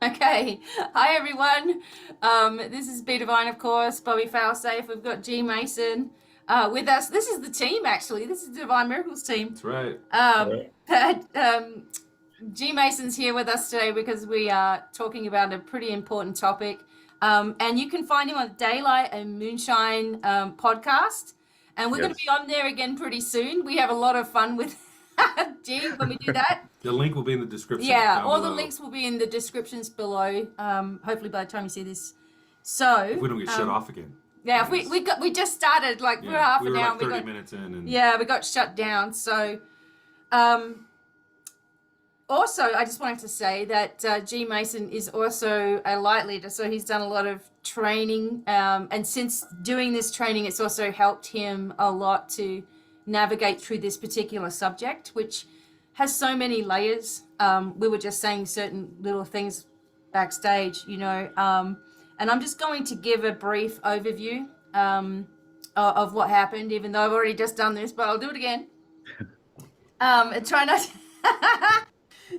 Okay. Hi, everyone. This is BDevine, of course, Bobby Failsafe. We've got G Mason with us. This is the team, actually. This is the Divine Miracles team. That's right. But G Mason's here with us today because we are talking about a pretty important topic. And you can find him on Daylight and Moonshine podcast. And we're going to be Yes. on there again pretty soon. We have a lot of fun with G when we do that. The link will be in the description Yeah, down all the below links will be in the descriptions below. Hopefully by the time you see this. if So, we don't get shut off again. yeah, if That is- we just started like we're yeah, half we an were hour. like We 30 got minutes in and yeah, we got shut down. So, um, also I just wanted to say that G Mason is also a light leader. So he's done a lot of training, and since doing this training, it's also helped him a lot to navigate through this particular subject, which has so many layers. We were just saying certain little things backstage, and I'm just going to give a brief overview of what happened, even though I've already just done this, but I'll do it again. And try not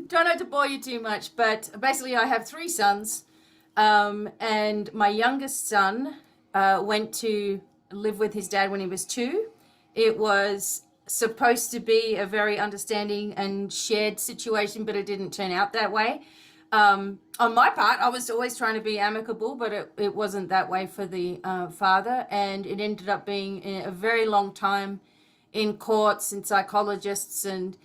try not to bore you too much, but basically, I have three sons, and my youngest son went to live with his dad when he was two. It was supposed to be a very understanding and shared situation, but it didn't turn out that way. On my part, I was always trying to be amicable, but it wasn't that way for the father, and it ended up being a very long time in courts and psychologists and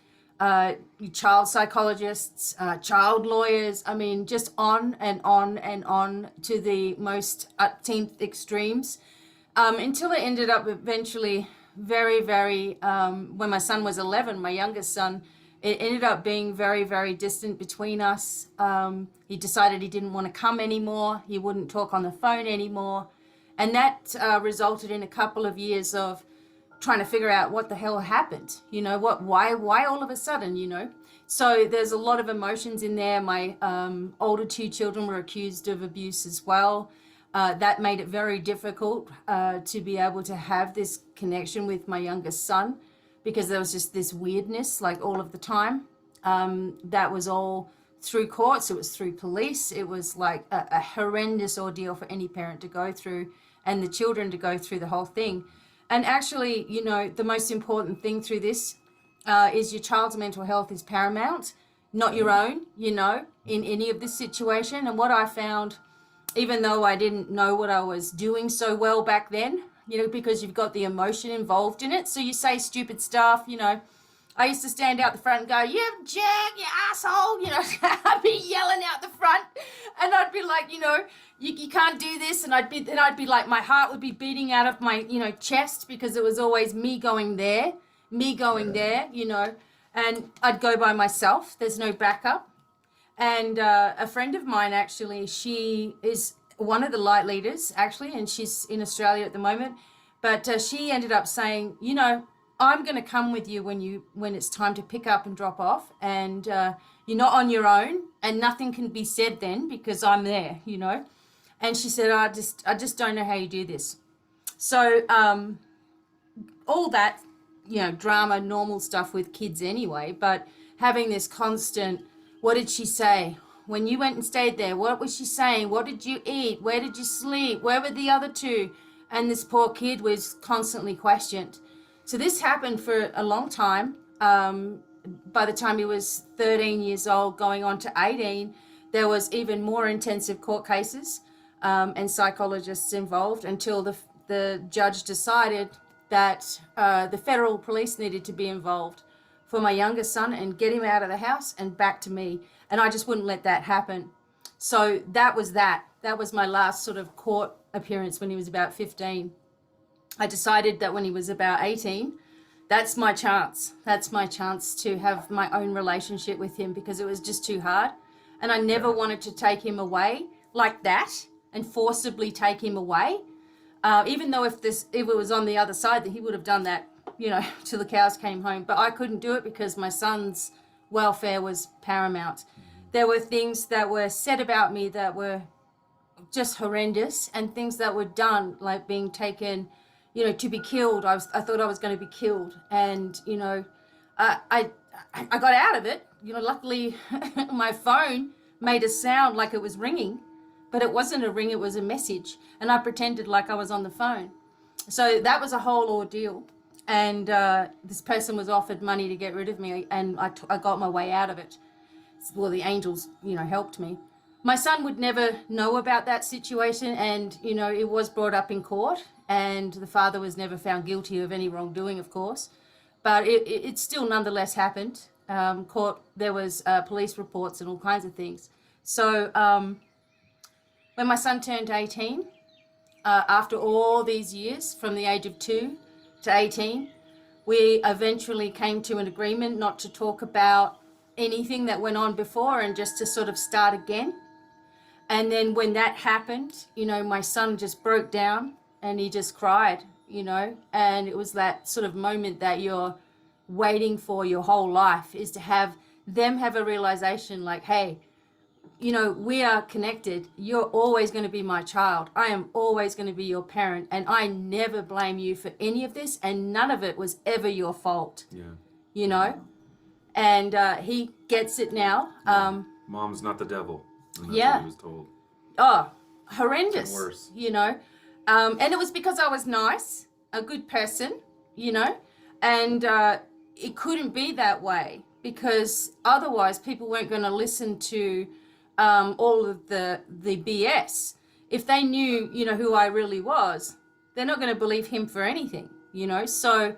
child psychologists, child lawyers. I mean, just on and on and on to the most upteenth extremes, until it ended up eventually very, very, when my son was 11, my youngest son, it ended up being very, very distant between us. He decided he didn't want to come anymore. He wouldn't talk on the phone anymore. And that resulted in a couple of years of trying to figure out what the hell happened. Why all of a sudden, So there's a lot of emotions in there. My older two children were accused of abuse as well. That made it very difficult to be able to have this connection with my youngest son, because there was just this weirdness like all of the time. That was all through courts. It was through police. It was like a horrendous ordeal for any parent to go through, and the children to go through the whole thing. And actually, the most important thing through this is your child's mental health is paramount, not your own, in any of this situation. And what I found, even though I didn't know what I was doing so well back then, because you've got the emotion involved in it. So you say stupid stuff, I used to stand out the front and go, "You jag, you asshole," I'd be yelling out the front, and I'd be like, you can't do this, and I'd be like, my heart would be beating out of my, chest, because it was always me going there, and I'd go by myself. There's no backup. And a friend of mine, actually, she is one of the light leaders, actually, and she's in Australia at the moment. But she ended up saying, I'm going to come with you when it's time to pick up and drop off, and you're not on your own, and nothing can be said then because I'm there, And she said, I just don't know how you do this. So all that, drama, normal stuff with kids anyway, but having this constant, what did she say? When you went and stayed there, what was she saying? What did you eat? Where did you sleep? Where were the other two? And this poor kid was constantly questioned. So this happened for a long time. By the time he was 13 years old, going on to 18, there was even more intensive court cases and psychologists involved, until the judge decided that the federal police needed to be involved for my youngest son and get him out of the house and back to me. And I just wouldn't let that happen. So that was that. That was my last sort of court appearance when he was about 15. I decided that when he was about 18, that's my chance. That's my chance to have my own relationship with him, because it was just too hard. And I never wanted to take him away like that and forcibly take him away. Even though if it was on the other side, that he would have done that, till the cows came home. But I couldn't do it because my son's welfare was paramount. There were things that were said about me that were just horrendous, and things that were done, like being taken, to be killed. I thought I was going to be killed, and I got out of it. Luckily, my phone made a sound like it was ringing, but it wasn't a ring, it was a message. And I pretended like I was on the phone. So that was a whole ordeal. And this person was offered money to get rid of me, and I got my way out of it. Well, the angels, helped me. My son would never know about that situation, and, it was brought up in court, and the father was never found guilty of any wrongdoing, of course. But it still nonetheless happened. Court, there was police reports and all kinds of things. So when my son turned 18, after all these years, from the age of 2 to 18, we eventually came to an agreement not to talk about anything that went on before and just to sort of start again. And then when that happened, my son just broke down and he just cried, and it was that sort of moment that you're waiting for your whole life, is to have them have a realization like, hey, we are connected. You're always going to be my child. I am always going to be your parent. And I never blame you for any of this. And none of it was ever your fault. Yeah. And he gets it now. Mom's not the devil. And that's Yeah. what he was told. Oh, horrendous. Even worse. And it was because I was nice, a good person, and it couldn't be that way, because otherwise people weren't going to listen to all of the BS. If they knew, who I really was, they're not going to believe him for anything, So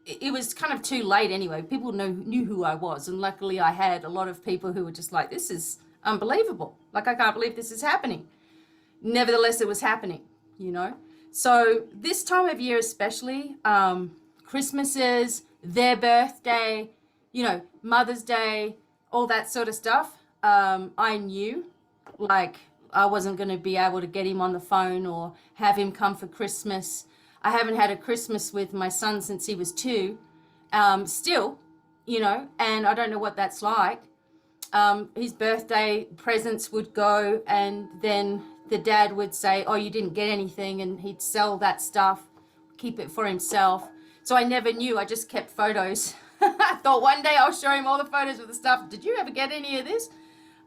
it was kind of too late anyway. People knew who I was, and luckily I had a lot of people who were just like, this is unbelievable. Like, I can't believe this is happening. Nevertheless, it was happening, So this time of year especially, Christmases, their birthday, Mother's Day, all that sort of stuff, I knew, like, I wasn't going to be able to get him on the phone or have him come for Christmas. I haven't had a Christmas with my son since he was 2, still, and I don't know what that's like. His birthday presents would go, and then the dad would say, oh, you didn't get anything, and he'd sell that stuff, keep it for himself. So I never knew. I just kept photos. I thought one day I'll show him all the photos of the stuff. Did you ever get any of this?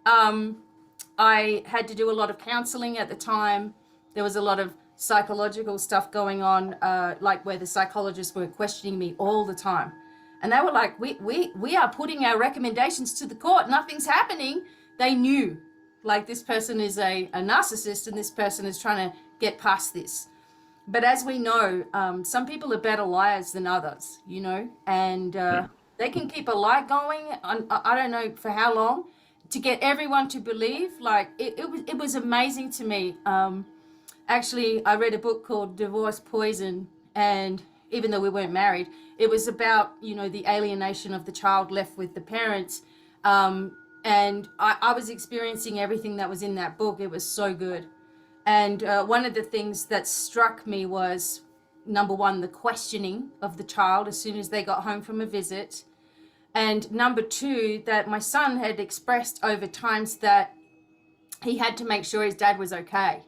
I had to do a lot of counseling at the time. There was a lot of psychological stuff going on, like where the psychologists were questioning me all the time. And they were like, we are putting our recommendations to the court. Nothing's happening. They knew, like, this person is a narcissist and this person is trying to get past this. But as we know, some people are better liars than others, and they can keep a lie going on, I don't know for how long, to get everyone to believe. Like, it was amazing to me. Actually, I read a book called Divorce Poison, and even though we weren't married, it was about, the alienation of the child left with the parents. And I was experiencing everything that was in that book. It was so good. And one of the things that struck me was, number one, the questioning of the child as soon as they got home from a visit. And number two, that my son had expressed over times that he had to make sure his dad was okay.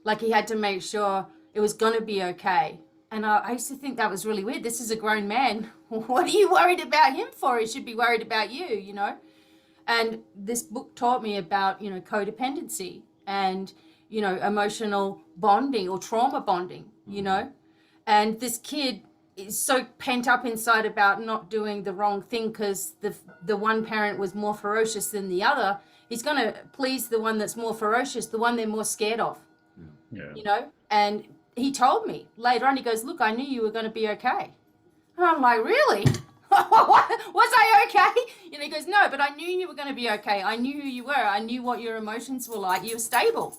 Like, he had to make sure it was going to be okay. And I used to think that was really weird. This is a grown man. What are you worried about him for? He should be worried about you, And this book taught me about, codependency and, emotional bonding or trauma bonding, And this kid is so pent up inside about not doing the wrong thing because the one parent was more ferocious than the other. He's going to please the one that's more ferocious, the one they're more scared of, And he told me later on, he goes, look, I knew you were going to be okay. And I'm like, really? Was I okay? He goes, no, but I knew you were going to be okay. I knew who you were. I knew what your emotions were like. You were stable,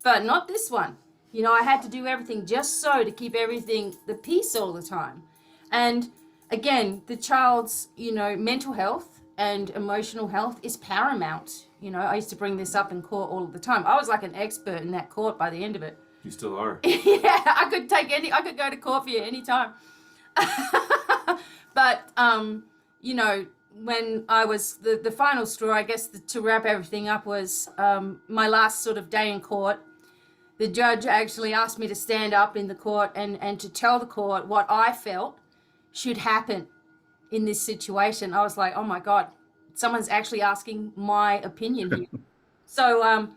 but not this one. I had to do everything just so to keep everything the peace all the time. And again, the child's, mental health and emotional health is paramount. I used to bring this up in court all the time. I was like an expert in that court by the end of it. You still are. Yeah, I could go to court for you anytime. But, when I was, the final straw, I guess, to wrap everything up was my last sort of day in court. The judge actually asked me to stand up in the court and to tell the court what I felt should happen in this situation. I was like, oh my God, someone's actually asking my opinion here. So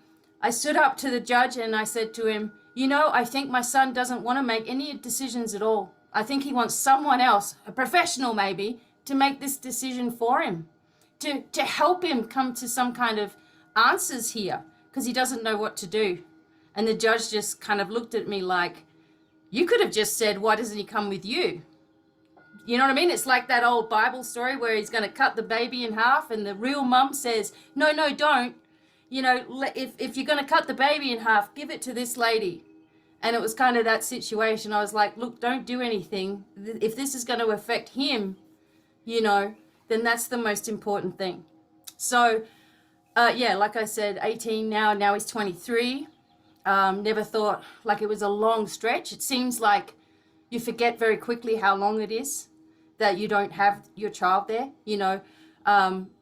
I stood up to the judge and I said to him, you know, I think my son doesn't want to make any decisions at all. I think he wants someone else, a professional maybe, to make this decision for him, to help him come to some kind of answers here, because he doesn't know what to do. And the judge just kind of looked at me like, you could have just said, why doesn't he come with you? You know what I mean? It's like that old Bible story where he's going to cut the baby in half and the real mum says, no, don't. You know, if you're going to cut the baby in half, give it to this lady. And it was kind of that situation. I was like, look, don't do anything. If this is going to affect him, you know, then that's the most important thing. So, yeah, like I said, 18 now he's 23. Never thought, like, it was a long stretch. It seems like you forget very quickly how long it is that you don't have your child there. You know,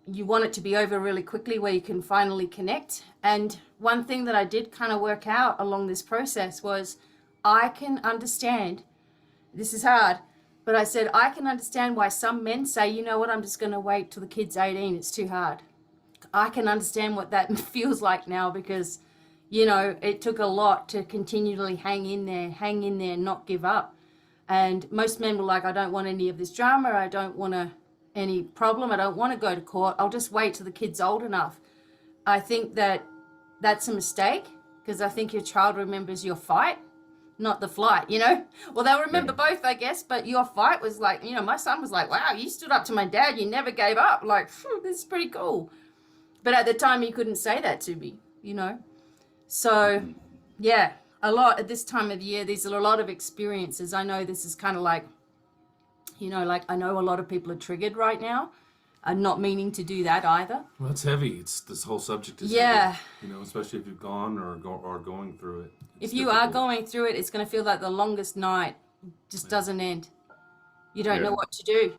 you want it to be over really quickly where you can finally connect. And one thing that I did kind of work out along this process was I can understand, this is hard, but I said, I can understand why some men say, you know what, I'm just going to wait till the kid's 18. It's too hard. I can understand what that feels like now, because, you know, it took a lot to continually hang in there, not give up. And most men were like, I don't want any of this drama. I don't want any problem. I don't want to go to court. I'll just wait till the kid's old enough. I think that that's a mistake, because I think your child remembers your fight, not the flight, you know? Well, they'll remember both, I guess, but your fight was like, you know, my son was like, wow, you stood up to my dad. You never gave up. Like, this is pretty cool. But at the time, he couldn't say that to me, you know? So, yeah, a lot at this time of year, these are a lot of experiences. I know this is kind of like, you know, like I know a lot of people are triggered right now. I'm not meaning to do that either. Well, that's heavy. It's this whole subject is yeah. heavy, you know, especially if you've gone or going through it. If you are going through it, it's going to feel like the longest night just doesn't end. You don't know what to do.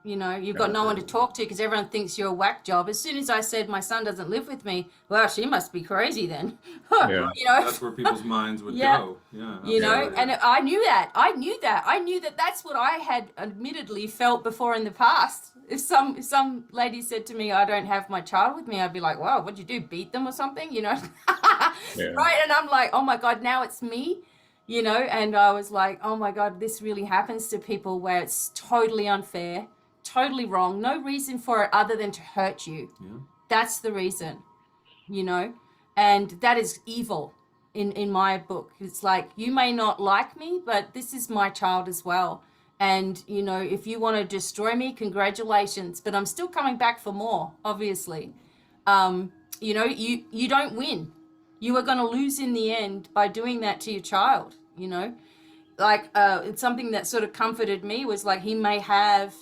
You know, you've got no one to talk to because everyone thinks you're a whack job. As soon as I said my son doesn't live with me, well, she must be crazy then. You know, that's where people's minds would go. Yeah, you know, and I knew that. I knew that that's what I had admittedly felt before in the past. If some lady said to me, I don't have my child with me, I'd be like, wow, what'd you do? Beat them or something? You know, right? And I'm like, oh my God, now it's me. You know, and I was like, oh my God, this really happens to people where it's totally unfair. Totally wrong. No reason for it other than to hurt you. Yeah. That's the reason, you know, and that is evil in my book. It's like, you may not like me, but this is my child as well. And, you know, if you want to destroy me, congratulations, but I'm still coming back for more, obviously. You know, you don't win. You are going to lose in the end by doing that to your child, you know. Like, it's something that sort of comforted me was like, he may have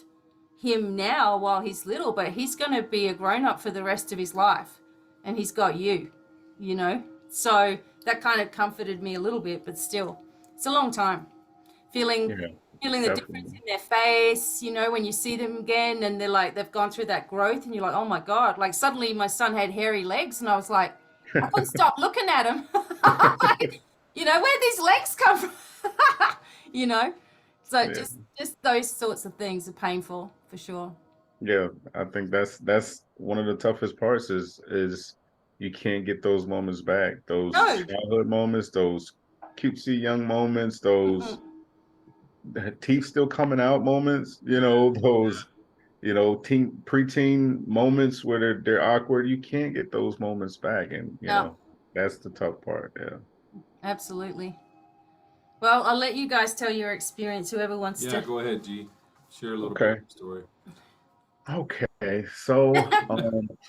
him now while he's little, but he's going to be a grown-up for the rest of his life, and he's got you know. So that kind of comforted me a little bit, but still it's a long time feeling the difference in their face, you know, when you see them again and they're like, they've gone through that growth and you're like, oh my God, like suddenly my son had hairy legs and I was like, I couldn't stop looking at him. Like, you know, where'd these legs come from? You know, so just those sorts of things are painful for sure. Yeah, I think that's one of the toughest parts is you can't get those moments back. Those childhood moments, those cutesy young moments, those teeth still coming out moments, you know, those, you know, preteen moments where they're awkward. You can't get those moments back. And, you know, that's the tough part. Yeah. Absolutely. Well, I'll let you guys tell your experience, whoever wants to. Yeah, go ahead, G. Share a little bit of the story. Okay, so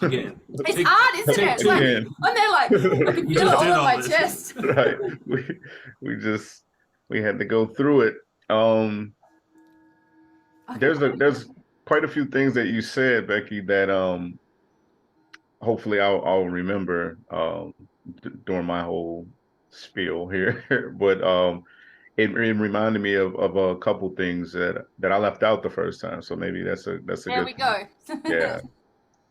again, it's hard, isn't it? Like, and they're like, I can feel it all on my chest. Right. We had to go through it. There's quite a few things that you said, Becky, that hopefully I'll remember during my whole spiel here. But it reminded me of a couple things that I left out the first time. So maybe that's a there we go. Yeah.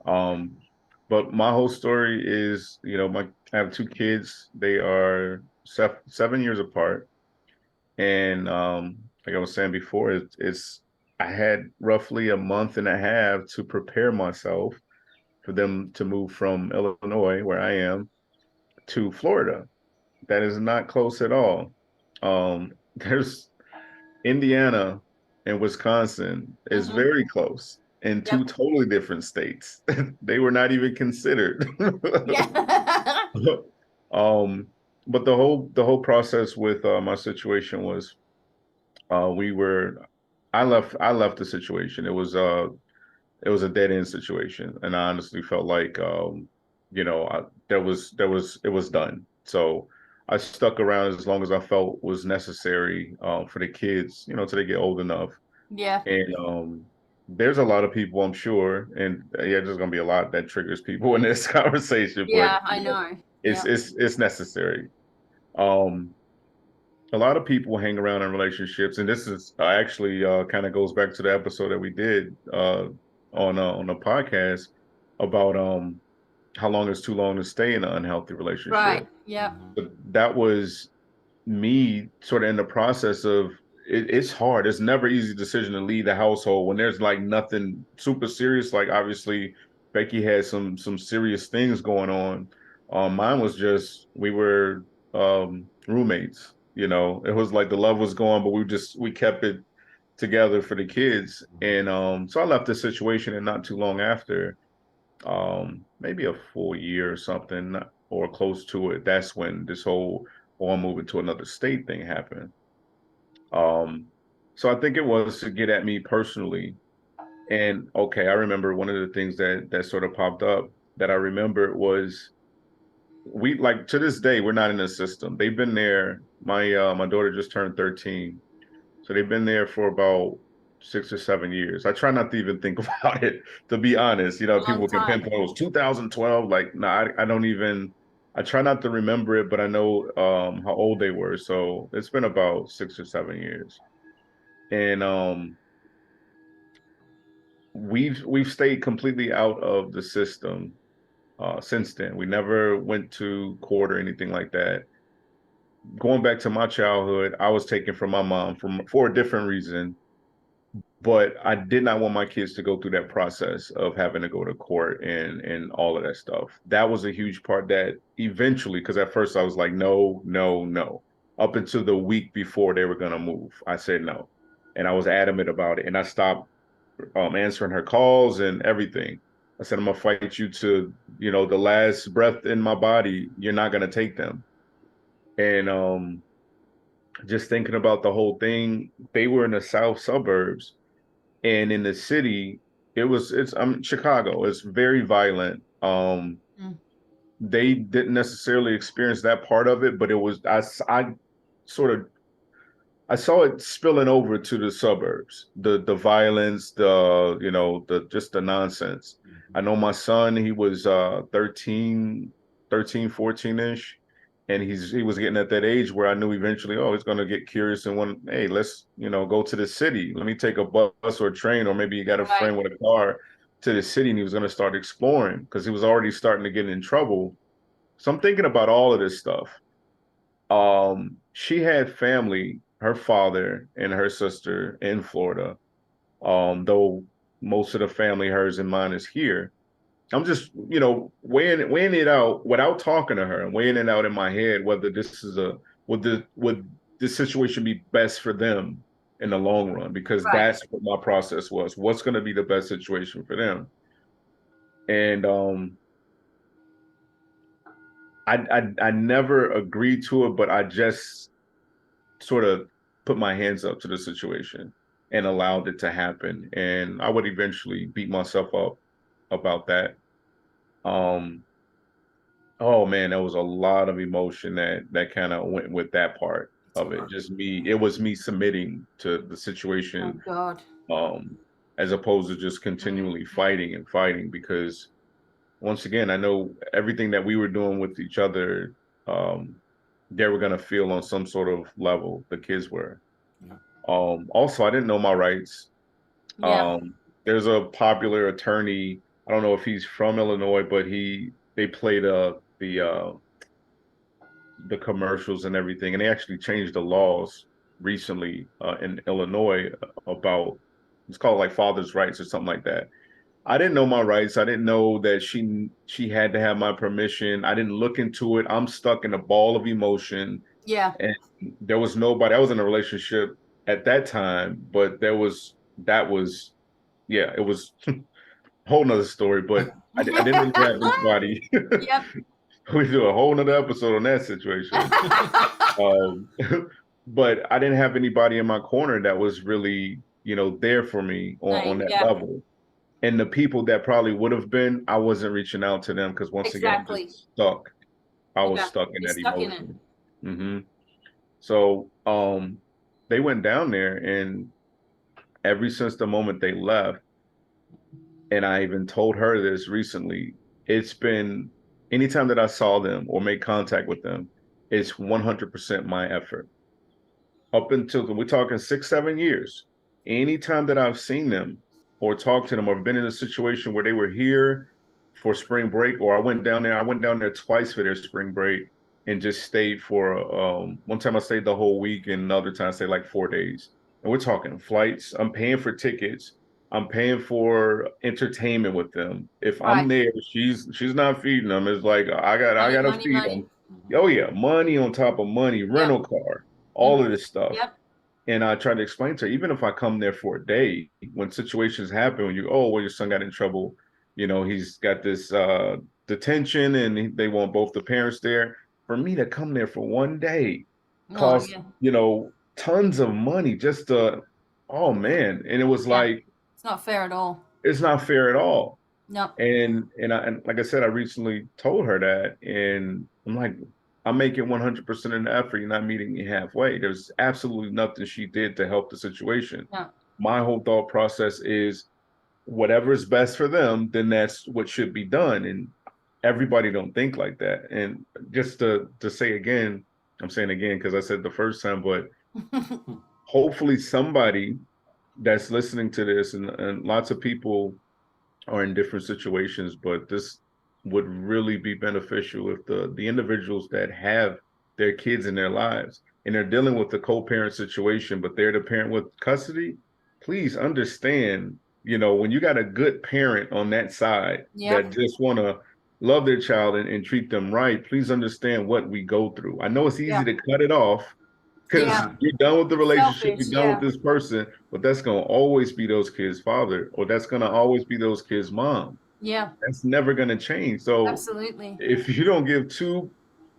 But my whole story is, you know, I have two kids. They are 7 years apart. And like I was saying before, I had roughly a month and a half to prepare myself for them to move from Illinois, where I am, to Florida. That is not close at all. There's Indiana and Wisconsin is very close in two totally different states. They were not even considered. Yeah. But the whole process with my situation was we were I left the situation. It was a dead end situation, and I honestly felt like it was done. So I stuck around as long as I felt was necessary for the kids, till they get old enough. Yeah. And there's a lot of people, I'm sure, and yeah, there's gonna be a lot that triggers people in this conversation, but Yeah, I know. it's necessary. Um, a lot of people hang around in relationships, and this is actually kind of goes back to the episode that we did on a podcast about how long is too long to stay in an unhealthy relationship. Right. Yeah. But that was me sort of in the process of it's hard. It's never easy decision to leave the household when there's like nothing super serious. Like obviously Becky had some serious things going on. Mine was just we were roommates. It was like the love was gone, but we kept it together for the kids. And so I left the situation, and not too long after, maybe a full year or something, or close to it, that's when this whole I'm moving to another state thing happened. So I think it was to get at me personally. And okay, I remember one of the things that sort of popped up that I remember was we, like, to this day, we're not in the system. They've been there. My daughter just turned 13. So they've been there for about 6 or 7 years. I try not to even think about it, to be honest. People can pinpoint it was 2012. Like, no, I don't even. I try not to remember it, but I know how old they were. So it's been about 6 or 7 years, and we've stayed completely out of the system since then. We never went to court or anything like that. Going back to my childhood, I was taken from my mom for a different reason. But I did not want my kids to go through that process of having to go to court and all of that stuff. That was a huge part that eventually, because at first I was like, no, no, no. Up until the week before they were going to move, I said no. And I was adamant about it. And I stopped answering her calls and everything. I said, I'm going to fight you to, the last breath in my body. You're not going to take them. And just thinking about the whole thing, they were in the south suburbs. And in the city, Chicago. It's very violent. They didn't necessarily experience that part of it, but it was I sort of I saw it spilling over to the suburbs, the violence, the just the nonsense. I know my son, he was 13, 14-ish, and he was getting at that age where I knew eventually, oh, he's gonna get curious and want, hey, let's, go to the city. Let me take a bus or a train, or maybe he got a friend with a car to the city, and he was gonna start exploring because he was already starting to get in trouble. So I'm thinking about all of this stuff. She had family, her father and her sister in Florida. Though most of the family, hers and mine, is here. I'm just, weighing it out without talking to her and weighing it out in my head whether this is would this situation be best for them in the long run, because that's what my process was. What's going to be the best situation for them? And I never agreed to it, but I just sort of put my hands up to the situation and allowed it to happen. And I would eventually beat myself up about that. Oh man, there was a lot of emotion that kind of went with that part of it. Just me, it was me submitting to the situation. Oh God. As opposed to just continually fighting and fighting, because once again, I know everything that we were doing with each other, they were gonna feel on some sort of level. The kids were. Yeah. Also, I didn't know my rights. Yeah. There's a popular attorney. I don't know if he's from Illinois, but they played the commercials and everything, and they actually changed the laws recently in Illinois about, it's called like father's rights or something like that. I didn't know my rights. I didn't know that she had to have my permission. I didn't look into it. I'm stuck in a ball of emotion. Yeah. And there was nobody. I was in a relationship at that time, but that was yeah, it was a whole nother story. But I didn't really have anybody. Yep. We do a whole nother episode on that situation. But I didn't have anybody in my corner that was really, there for me on that level. And the people that probably would have been, I wasn't reaching out to them because once again, I'm just stuck. I was stuck in that emotion. Mm-hmm. So they went down there, and ever since the moment they left, and I even told her this recently, it's been anytime that I saw them or made contact with them, it's 100% my effort. Up until we're talking 6-7 years, anytime that I've seen them or talked to them or been in a situation where they were here for spring break, or I went down there twice for their spring break and just stayed for one time I stayed the whole week, and another time I stayed like 4 days. And we're talking flights. I'm paying for tickets. I'm paying for entertainment with them. If I'm there, she's not feeding them. It's like I gotta feed them. Oh yeah, money on top of money, rental car, all of this stuff. Yep. And I try to explain to her, even if I come there for a day, when situations happen, when your son got in trouble, he's got this detention, and they want both the parents there. For me to come there for one day cost, tons of money just to, oh man. And it was like, it's not fair at all. It's not fair at all. No. And like I said, I recently told her that, and I'm like, I'm making 100% of the effort. You're not meeting me halfway. There's absolutely nothing she did to help the situation. No. My whole thought process is whatever is best for them, then that's what should be done. And everybody don't think like that. And just to say again, I'm saying again because I said the first time, but hopefully somebody that's listening to this, and lots of people are in different situations, but this would really be beneficial if the individuals that have their kids in their lives and they're dealing with the co-parent situation, but they're the parent with custody, please understand, when you got a good parent on that side that just want to love their child and treat them right, please understand what we go through. I know it's easy to cut it off because you're done with the relationship, you're done with this person, but that's going to always be those kids' father, or that's going to always be those kids' mom. Yeah. That's never going to change. So absolutely, if you don't give two,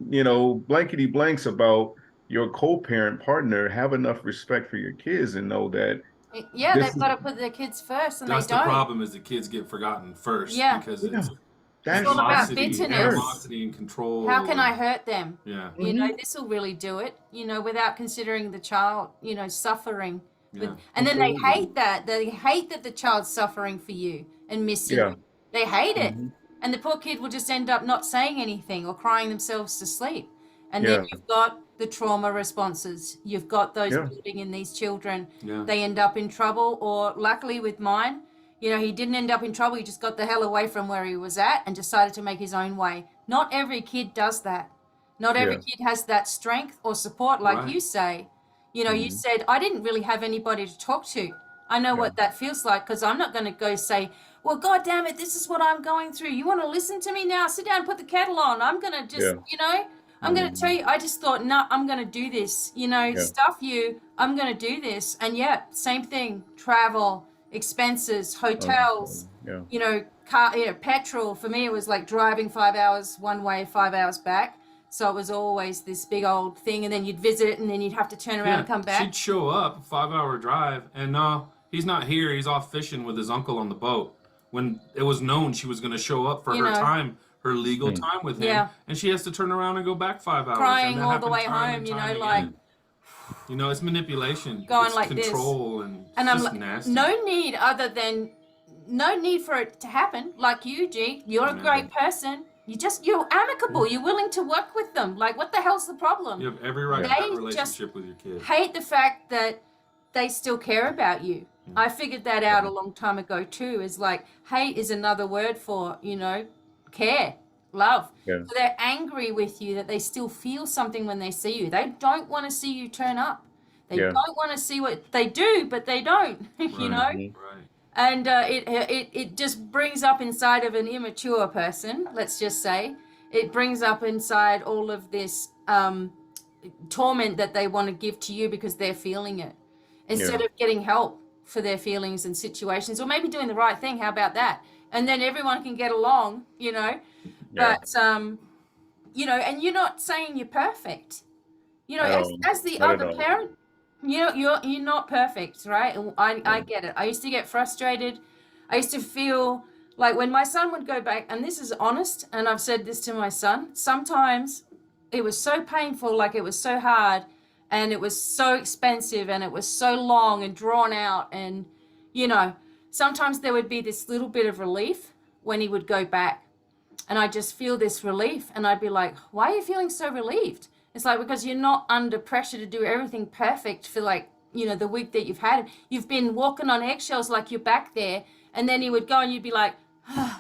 blankety blanks about your co-parent partner, have enough respect for your kids and know that. Yeah, they've got to put their kids first, and that's they don't. The problem is the kids get forgotten first. Yeah. Because it's all about bitterness. Animosity and control. How can I hurt them? Yeah. This will really do it, without considering the child, suffering. And then they hate that. They hate that the child's suffering for you and missing you. They hate it. And the poor kid will just end up not saying anything or crying themselves to sleep. And then you've got the trauma responses. You've got those building in these children. Yeah. They end up in trouble, or luckily with mine, he didn't end up in trouble. He just got the hell away from where he was at and decided to make his own way. Not every kid does that. Not every kid has that strength or support, like you say. You said, I didn't really have anybody to talk to. I know what that feels like, because I'm not going to go say, well, God damn it, this is what I'm going through. You want to listen to me now? Sit down, put the kettle on. I'm going to just, I'm going to tell you, I just thought, no, I'm going to do this. Stuff you, I'm going to do this. And same thing, travel, expenses, hotels, car, petrol. For me, it was like driving 5 hours one way, 5 hours back. So it was always this big old thing, and then you'd visit it, and then you'd have to turn around and come back. She'd show up, a 5-hour drive, and no, he's not here. He's off fishing with his uncle on the boat. When it was known she was going to show up for her time, her legal time with him, and she has to turn around and go back 5 hours. Crying all the way home, like... it's manipulation. Going it's like control this. And I'm just like, nasty. No need for it to happen. Like you, G, you're a great person. You're amicable. You're willing to work with them. Like, what the hell's the problem? You have every right to have a relationship with your kids. Hate the fact that they still care about you. I figured that out a long time ago too. Is like, hate is another word for, care, love. So they're angry with you that they still feel something when they see you. They don't want to see you turn up. They don't want to see what they do, but they don't, Right. And it just brings up inside of an immature person, let's just say, it brings up inside all of this torment that they want to give to you because they're feeling it, instead of getting help for their feelings and situations, or maybe doing the right thing. How about that? And then everyone can get along, you know. But you know, and you're not saying you're perfect, you know, as the other parent. You're not perfect, right? I get it. I used to get frustrated. I used to feel like when my son would go back, and this is honest, and I've said this to my son, sometimes it was so painful, like it was so hard, and it was so expensive, and it was so long and drawn out, and you know, sometimes there would be this little bit of relief when he would go back, and I just feel this relief, and I'd be like, why are you feeling so relieved? It's like, because you're not under pressure to do everything perfect for, like, you know, the week that you've had. You've been walking on eggshells, like you're back there, and then he would go and you'd be like, oh,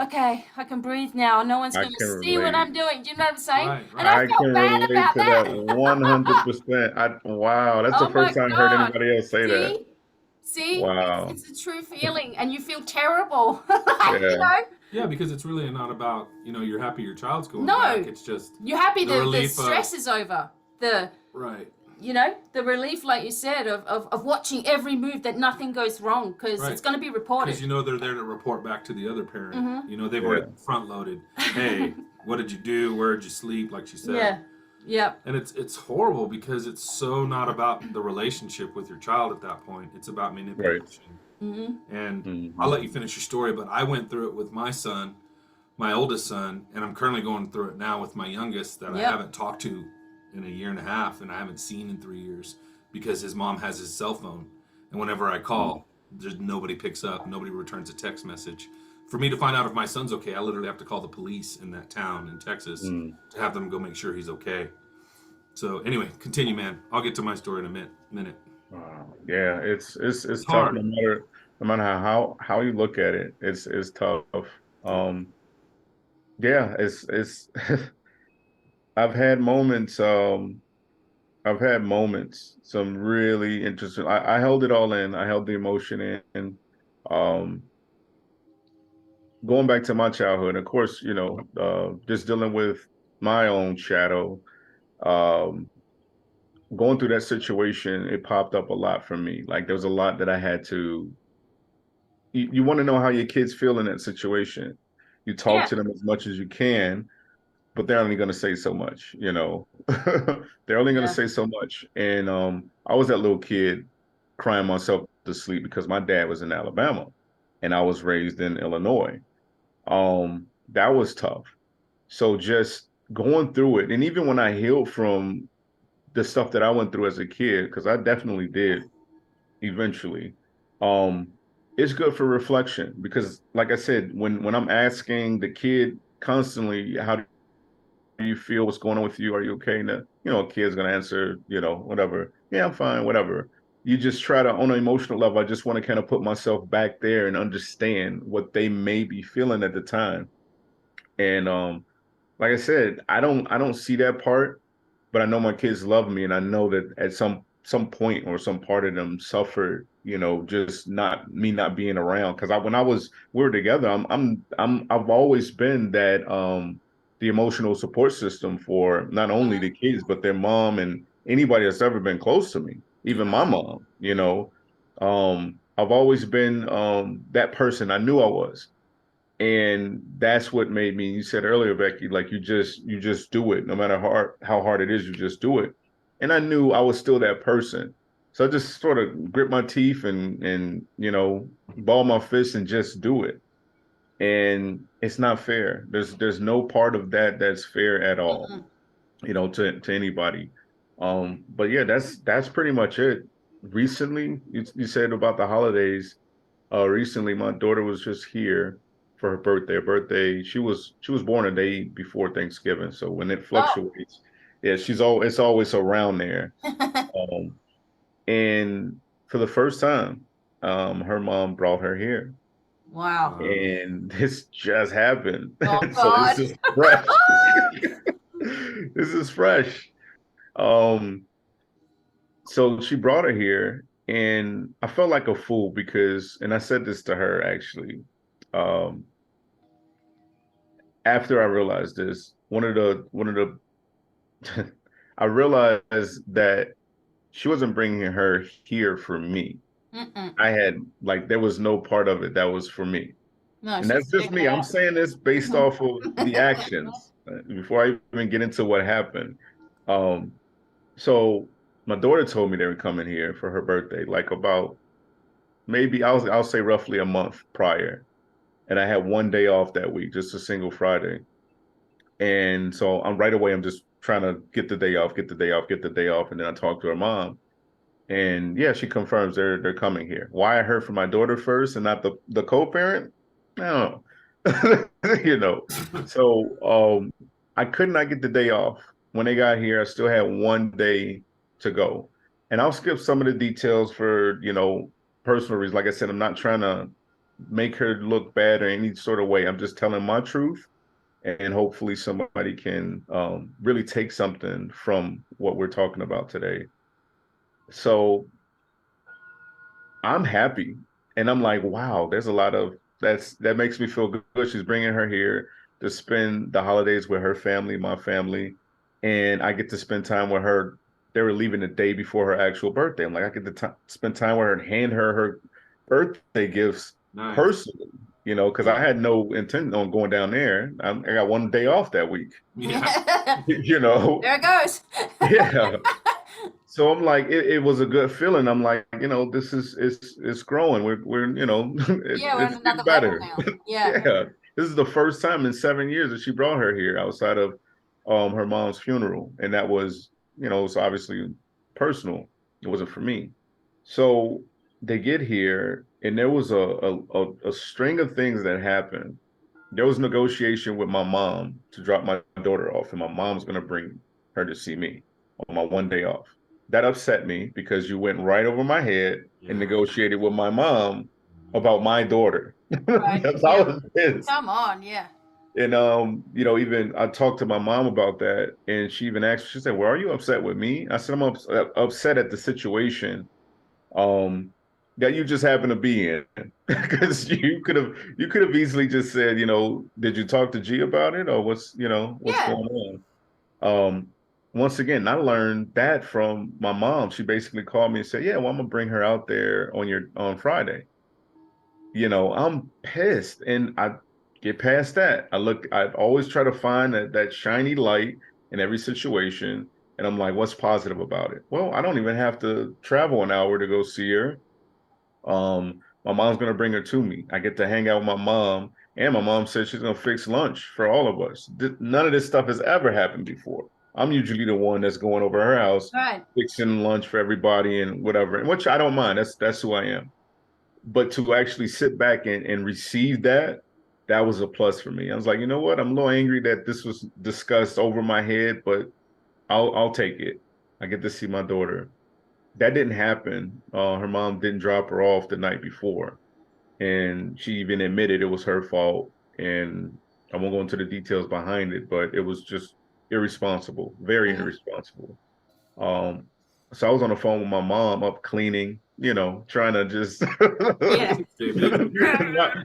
okay, I can breathe now. No one's going to see what I'm doing. Do you know what I'm saying? Right. And I felt bad about that. 100%. Wow, that's the first time I heard anybody else say that. See, wow. It's a true feeling, and you feel terrible. You know? Yeah, because it's really not about, you know, you're happy your child's going back. It's just you're happy the stress is over. Right. You know, the relief, like you said, of watching every move, that nothing goes wrong, because it's going to be reported. Because, you know, they're there to report back to the other parent. Mm-hmm. You know, they've already front loaded. Hey, what did you do? Where did you sleep? Like she said. Yeah. And it's horrible because it's so not about the relationship with your child at that point. It's about manipulation. Right. Mm-hmm. And I'll let you finish your story, but I went through it with my son, my oldest son, and I'm currently going through it now with my youngest that I haven't talked to in a year and a half, and I haven't seen in 3 years, because his mom has his cell phone, and whenever I call, there's nobody picks up, nobody returns a text message. For me to find out if my son's okay, I literally have to call the police in that town in Texas to have them go make sure he's okay. So anyway, continue, man. I'll get to my story in a minute. Yeah, it's tough. No matter how you look at it, it's tough. Yeah, it's I've had moments. Some really interesting. I held it all in. I held the emotion in. Going back to my childhood, of course, you know, just dealing with my own shadow. Going through that situation, it popped up a lot for me. Like, there was a lot that I had to. You want to know how your kids feel in that situation. You talk to them as much as you can, but they're only going to say so much, you know. They're only going to say so much. And I was that little kid crying myself to sleep because my dad was in Alabama and I was raised in Illinois. That was tough. So just going through it, and even when I healed from the stuff that I went through as a kid, because I definitely did eventually, it's good for reflection, because like I said, when I'm asking the kid constantly, how do you feel, what's going on with you, are you okay? And you know, a kid's gonna answer, you know, whatever, yeah, I'm fine, whatever. You just try to, on an emotional level, I just want to kind of put myself back there and understand what they may be feeling at the time. And like I said, I don't see that part, but I know my kids love me, and I know that at some point or some part of them suffered, you know, just not being around. Because we were together, I've always been that the emotional support system for not only the kids but their mom and anybody that's ever been close to me, even my mom. You know, I've always been that person. I knew I was. And that's what made me, you said earlier, Becky, like you just do it. No matter how hard it is, you just do it. And I knew I was still that person. So I just sort of grit my teeth and you know, ball my fists and just do it. And it's not fair. There's no part of that that's fair at all, you know, to anybody. But yeah, that's pretty much it. Recently, you said about the holidays. Recently, my daughter was just here for her birthday. She was born a day before Thanksgiving, so when it fluctuates, it's always around there. And for the first time, her mom brought her here. Wow. And this just happened. Oh, So God. this is fresh. This is fresh. So she brought her here, And I felt like a fool because, and I said this to her actually, after I realized this, I realized that she wasn't bringing her here for me. I had like there was no part of it that was for me. No, And that's just me. I'm saying this based off of the actions before I even get into what happened. Um, so my daughter told me they were coming here for her birthday, like about maybe I'll say roughly a month prior. And I had one day off that week, just a single Friday. And so I'm right away, I'm just trying to get the day off, get the day off, get the day off. And then I talked to her mom. And yeah, she confirms they're coming here. Why I heard from my daughter first and not the co-parent? I don't know. You know. So I could not get the day off. When they got here, I still had one day to go. And I'll skip some of the details for, personal reasons. Like I said, I'm not trying to make her look bad or any sort of way. I'm just telling my truth. And hopefully somebody can really take something from what we're talking about today. So I'm happy. And I'm like, wow, there's a lot of that makes me feel good. She's bringing her here to spend the holidays with her family, my family, and I get to spend time with her. They were leaving the day before her actual birthday. I'm like, I get to spend time with her and hand her birthday gifts personally, because I had no intent on going down there. I got one day off that week. Yeah. There it goes. Yeah. So I'm like, it was a good feeling. I'm like, this is it's growing. We're Yeah, we're on it's another getting better. level now. Yeah. Yeah. This is the first time in 7 years that she brought her here outside of her mom's funeral. And that was, it's obviously personal. It wasn't for me. So they get here and there was a string of things that happened. There was negotiation with my mom to drop my daughter off, and my mom's gonna bring her to see me on my one day off. That upset me because you went right over my head and negotiated with my mom about my daughter. Right. That's how it is. Come on, yeah. And even I talked to my mom about that, and she even asked, she said, "Well, are you upset with me?" I said, "I'm upset at the situation that you just happen to be in." Because you could have easily just said, did you talk to G about it, or what's going on? Um, Once again, I learned that from my mom. She basically called me and said, "Yeah, well, I'm gonna bring her out there on Friday." I'm pissed, and I get past that. I always try to find that shiny light in every situation, and I'm like, what's positive about it? Well, I don't even have to travel an hour to go see her. My mom's gonna bring her to me. I get to hang out with my mom, and my mom said she's gonna fix lunch for all of us. None of this stuff has ever happened before. I'm usually the one that's going over her house, right, fixing lunch for everybody and whatever, and which I don't mind. That's who I am. But to actually sit back and receive that was a plus for me. I was like, you know what? I'm a little angry that this was discussed over my head, but I'll take it. I get to see my daughter. That didn't happen. Her mom didn't drop her off the night before, and she even admitted it was her fault. And I won't go into the details behind it, but it was just irresponsible, very irresponsible. So I was on the phone with my mom up cleaning, trying to just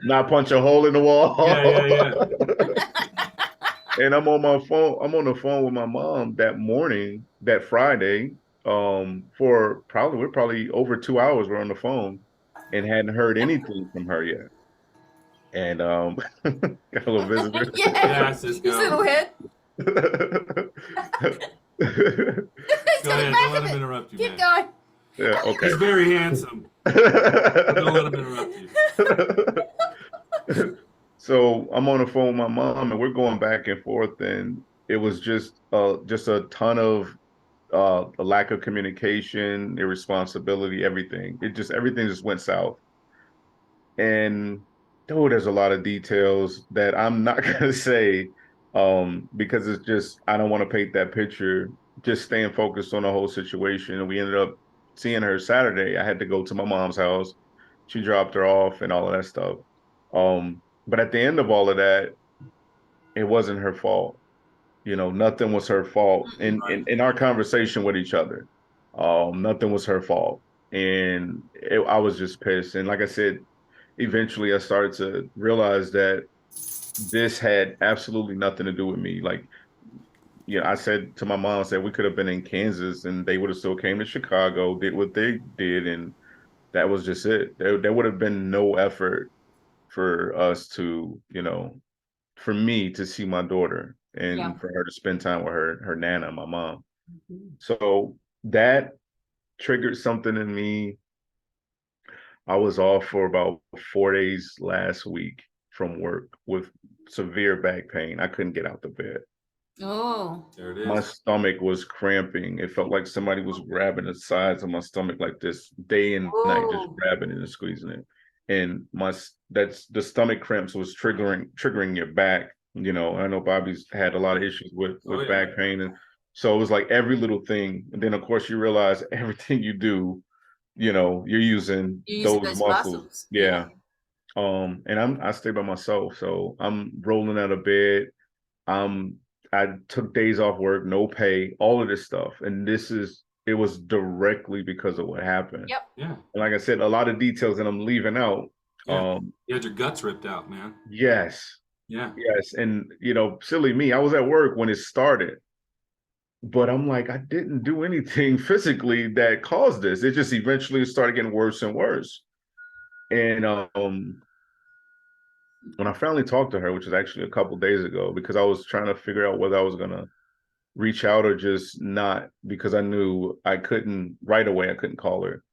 not punch a hole in the wall. And I'm on my phone. I'm on the phone with my mom that morning, that Friday, for we're probably over 2 hours. We're on the phone and hadn't heard anything from her yet. And got a little visitor. Yes, his little head. Go ahead. Don't let him interrupt you. Keep going. Yeah, okay. He's very handsome. Don't let him interrupt you. So I'm on the phone with my mom, and we're going back and forth, and it was just a ton of a lack of communication, irresponsibility, everything. Everything just went south. And there's a lot of details that I'm not gonna say because it's just I don't want to paint that picture. Just staying focused on the whole situation. And we ended up seeing her Saturday. I had to go to my mom's house. She dropped her off and all of that stuff. But at the end of all of that, it wasn't her fault. Nothing was her fault in our conversation with each other. Nothing was her fault. and I was just pissed. And like I said, eventually I started to realize that this had absolutely nothing to do with me. Like, I said to my mom, I said we could have been in Kansas and they would have still came to Chicago, did what they did, and that was just it. There would have been no effort for us to, for me to see my daughter and for her to spend time with her nana, my mom. So that triggered something in me. I was off for about 4 days last week from work with severe back pain. I couldn't get out the bed. Oh, there it is. My stomach was cramping. It felt like somebody was grabbing the sides of my stomach like this day and night, just grabbing it and squeezing it. And that's the stomach cramps was triggering your back. I know Bobby's had a lot of issues with back pain, and so it was like every little thing. And then of course you realize everything you do, you're using those muscles. Yeah. And I stay by myself, so I'm rolling out of bed. I took days off work, no pay, all of this stuff. And it was directly because of what happened. Yep. Yeah. And like I said, a lot of details that I'm leaving out. Yeah. You had your guts ripped out, man. Yes. Yeah. Yes. And, silly me, I was at work when it started. But I'm like, I didn't do anything physically that caused this. It just eventually started getting worse and worse. And when I finally talked to her, which was actually a couple days ago, because I was trying to figure out whether I was going to reach out or just not, because I knew I couldn't right away. I couldn't call her.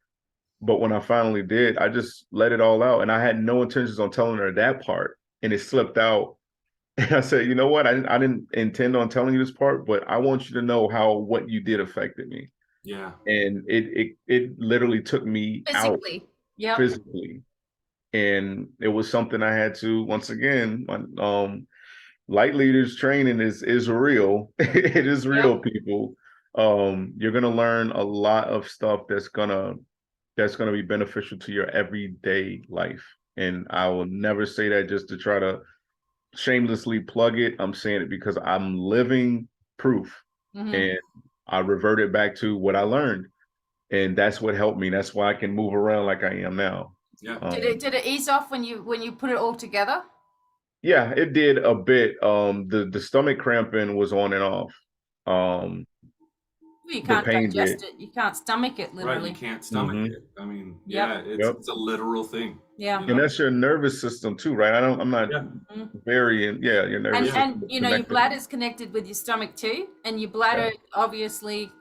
But when I finally did, I just let it all out. And I had no intentions on telling her that part. And it slipped out. And I said, you know what? I didn't intend on telling you this part, but I want you to know how what you did affected me. Yeah. And it literally took me physically. Out physically. And it was something I had to, once again, light leaders training is real. It is real, people. You're gonna learn a lot of stuff that's gonna be beneficial to your everyday life. And I will never say that just to try to shamelessly plug it. I'm saying it because I'm living proof. And I reverted back to what I learned. And that's what helped me. That's why I can move around like I am now. Yeah. Did it ease off when you put it all together? Yeah, it did a bit. The stomach cramping was on and off. You can't digest it. You can't stomach it, literally. Right, you can't stomach it. I mean, it's a literal thing. Yeah. And that's your nervous system too, right? I'm not very your nervous system. And your bladder's connected with your stomach too, and your bladder obviously,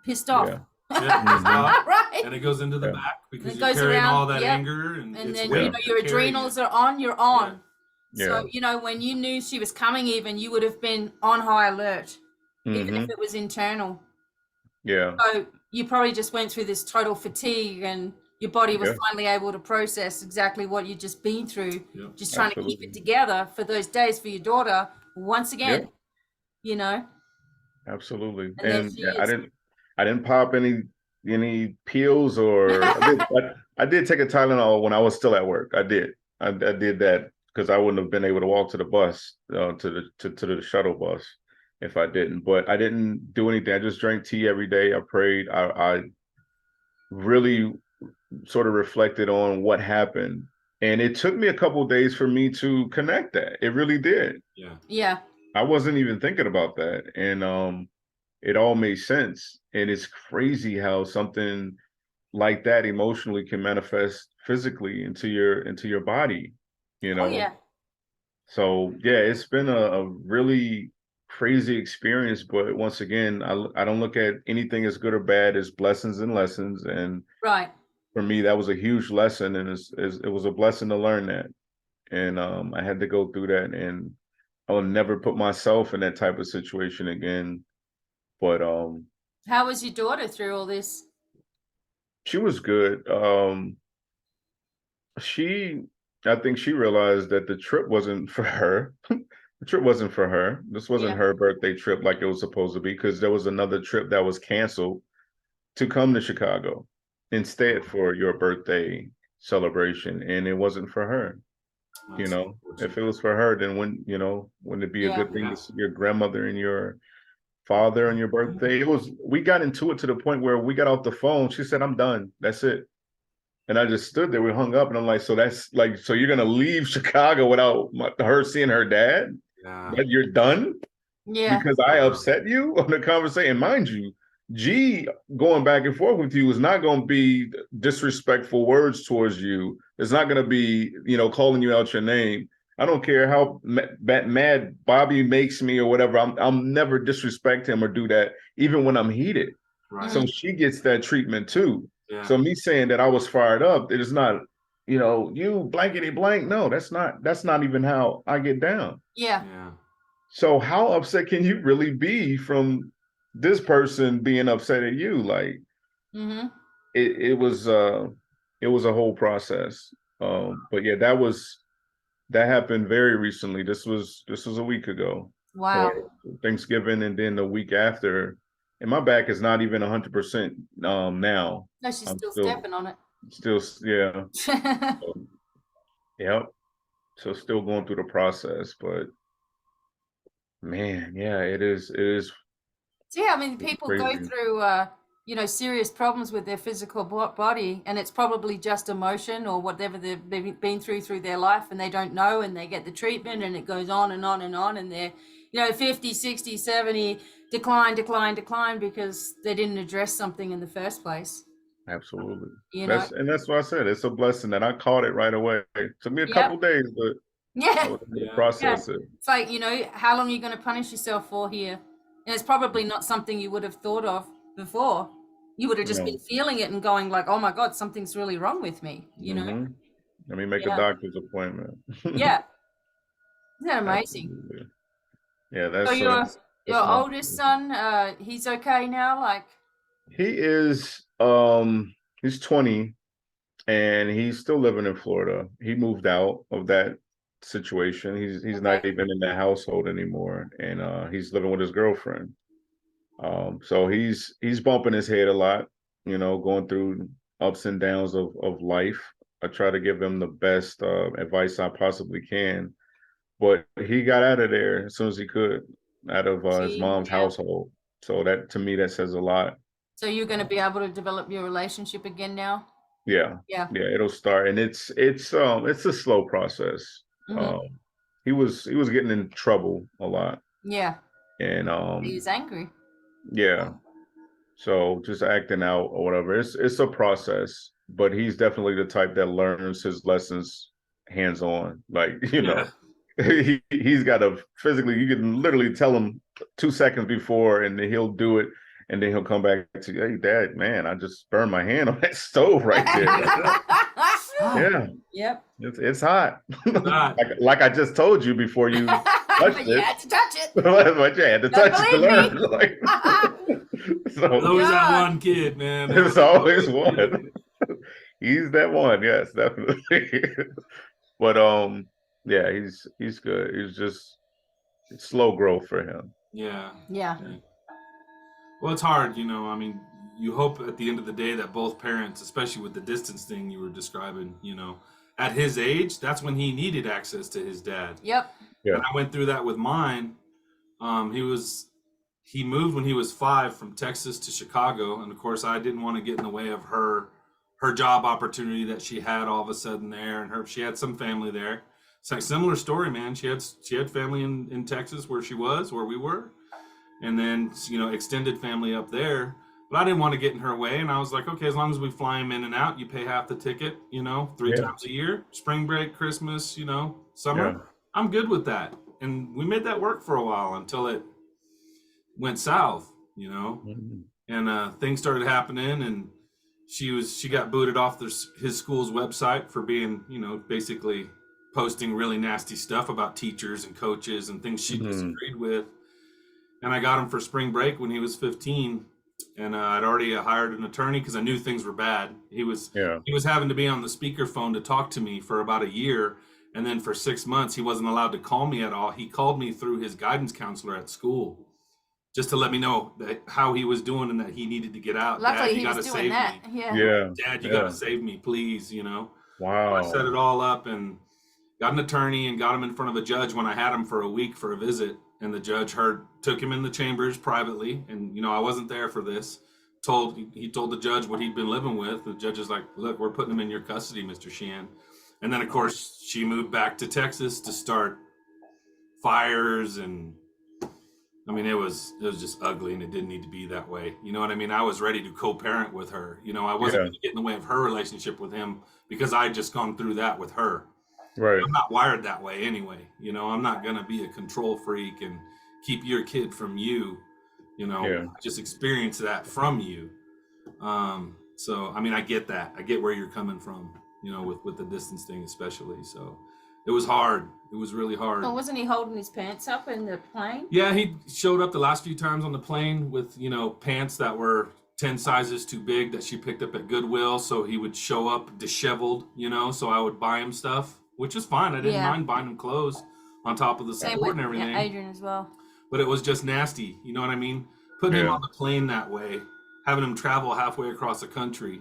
pissed off. Yeah. Right. And it goes into the back because you're carrying all that anger, and then your adrenals are on. You're on. Yeah. So when you knew she was coming, even you would have been on high alert, even if it was internal. Yeah. So you probably just went through this total fatigue, and your body was finally able to process exactly what you'd just been through, just trying to keep it together for those days for your daughter. Once again, Absolutely. And I didn't pop any pills or I did take a Tylenol when I was still at work. I did that because I wouldn't have been able to walk to the bus, to the shuttle bus if I didn't. But I didn't do anything. I just drank tea every day. I prayed. I really sort of reflected on what happened. And it took me a couple of days for me to connect that. It really did. Yeah. I wasn't even thinking about that. And it all made sense. And it's crazy how something like that emotionally can manifest physically into your body, Oh, yeah. So it's been a really crazy experience. But once again, I don't look at anything as good or bad as blessings and lessons. And for me, that was a huge lesson, and it was a blessing to learn that. And I had to go through that, and I'll never put myself in that type of situation again. But how was your daughter through all this? She was good. I think she realized that the trip wasn't for her. The trip wasn't for her. This wasn't her birthday trip like it was supposed to be, because there was another trip that was canceled to come to Chicago instead for your birthday celebration, and it wasn't for her. If it was for her, then wouldn't it be a good thing to see your grandmother and your father on your birthday. We got into it to the point where we got off the phone. She said, I'm done. That's it. And I just stood there. We hung up, and I'm like, so you're gonna leave Chicago without her seeing her dad? Yeah. But you're done? Yeah. Because I upset you on the conversation. Mind you, G going back and forth with you is not going to be disrespectful words towards you. It's not going to be, calling you out your name. I don't care how mad Bobby makes me or whatever. I'll never disrespect him or do that, even when I'm heated. Right. So she gets that treatment too. Yeah. So me saying that I was fired up, it is not, you blankety blank. No, that's not even how I get down. Yeah. Yeah. So how upset can you really be from this person being upset at you? Like, it was a whole process. But yeah, that happened very recently. This was a week ago. Wow. Thanksgiving, and then the week after. And my back is not even 100% now. No, she's still stepping on it. Still, yeah. Yep. So still going through the process, but man, yeah, it is. So yeah, I mean, people go through, serious problems with their physical body, and it's probably just emotion or whatever they've been through their life, and they don't know, and they get the treatment, and it goes on and on and on, and they're, 50, 60, 70, decline, because they didn't address something in the first place. Absolutely. That's why I said it's a blessing that I caught it right away. It took me a couple days, but I was able to process it. It's like, how long are you going to punish yourself for here? And it's probably not something you would have thought of before. You would have just been feeling it and going like, oh my God, something's really wrong with me, know? Let me make a doctor's appointment. Yeah. Isn't that amazing? Absolutely. Yeah, that's so your oldest son, he's okay now? Like, he is he's 20 and he's still living in Florida. He moved out of that situation. He's not even in that household anymore, and he's living with his girlfriend. So he's bumping his head a lot, going through ups and downs of life. I try to give him the best advice I possibly can, but he got out of there as soon as he could, out of his mom's household. So that, to me, that says a lot. So you're going to be able to develop your relationship again now? Yeah. It'll start, and it's a slow process. He was getting in trouble a lot. Yeah. And he was angry. Yeah. So just acting out or whatever. It's a process, but he's definitely the type that learns his lessons hands on. Like, he's got to physically, you can literally tell him 2 seconds before, and then he'll do it. And then he'll come back to, hey, Dad, man, I just burned my hand on that stove right there. Yeah. Yep. It's hot. like I just told you before you touched it. You had to touch it. But you had to touch it to learn. So, there's always that one kid, man. There's always one. He's that one, yes, definitely. But yeah, he's good. He's just slow growth for him. Yeah. Well, it's hard, I mean, you hope at the end of the day that both parents, especially with the distance thing you were describing, at his age, that's when he needed access to his dad. Yep. Yeah. And I went through that with mine. He moved when he was 5 from Texas to Chicago, and of course I didn't want to get in the way of her job opportunity that she had all of a sudden there, and she had some family there. It's like similar story, man. She had family in Texas where we were. And then, extended family up there. But I didn't want to get in her way. And I was like, okay, as long as we fly him in and out, you pay half the ticket, 3 times a year, spring break, Christmas, summer. Yeah. I'm good with that. And we made that work for a while until it went south, and things started happening. And she got booted off his school's website for being, basically posting really nasty stuff about teachers and coaches and things she disagreed with. And I got him for spring break when he was 15, and I'd already hired an attorney because I knew things were bad. He was having to be on the speakerphone to talk to me for about a year, and then for 6 months he wasn't allowed to call me at all. He called me through his guidance counselor at school, just to let me know how he was doing and that he needed to get out. Luckily, Dad, he was doing that. Yeah. Dad, you got to save me, please. Wow. So I set it all up, and got an attorney and got him in front of a judge when I had him for a week for a visit. And the judge took him in the chambers privately. And, you know, I wasn't there for this. He told the judge what he'd been living with. The judge is like, look, we're putting him in your custody, Mr. Sheehan. And then, of course, she moved back to Texas to start fires. And I mean, it was just ugly, and it didn't need to be that way. You know what I mean? I was ready to co-parent with her. You know, I wasn't going to get in the way of her relationship with him because I had just gone through that with her. Right. I'm not wired that way anyway. You know, I'm not going to be a control freak and keep your kid from you. You know, I just experience that from you. So, I mean, I get that. I get where you're coming from, you know, with the distance thing especially. So it was hard. It was really hard. Well, wasn't he holding his pants up in the plane? Yeah, he showed up the last few times on the plane with, you know, pants that were 10 sizes too big that she picked up at Goodwill. So he would show up disheveled, you know, so I would buy him stuff, which was fine. I didn't mind buying him clothes on top of the support and everything. Yeah, Adrian as well. But it was just nasty. You know what I mean? Putting him on the plane that way, having him travel halfway across the country,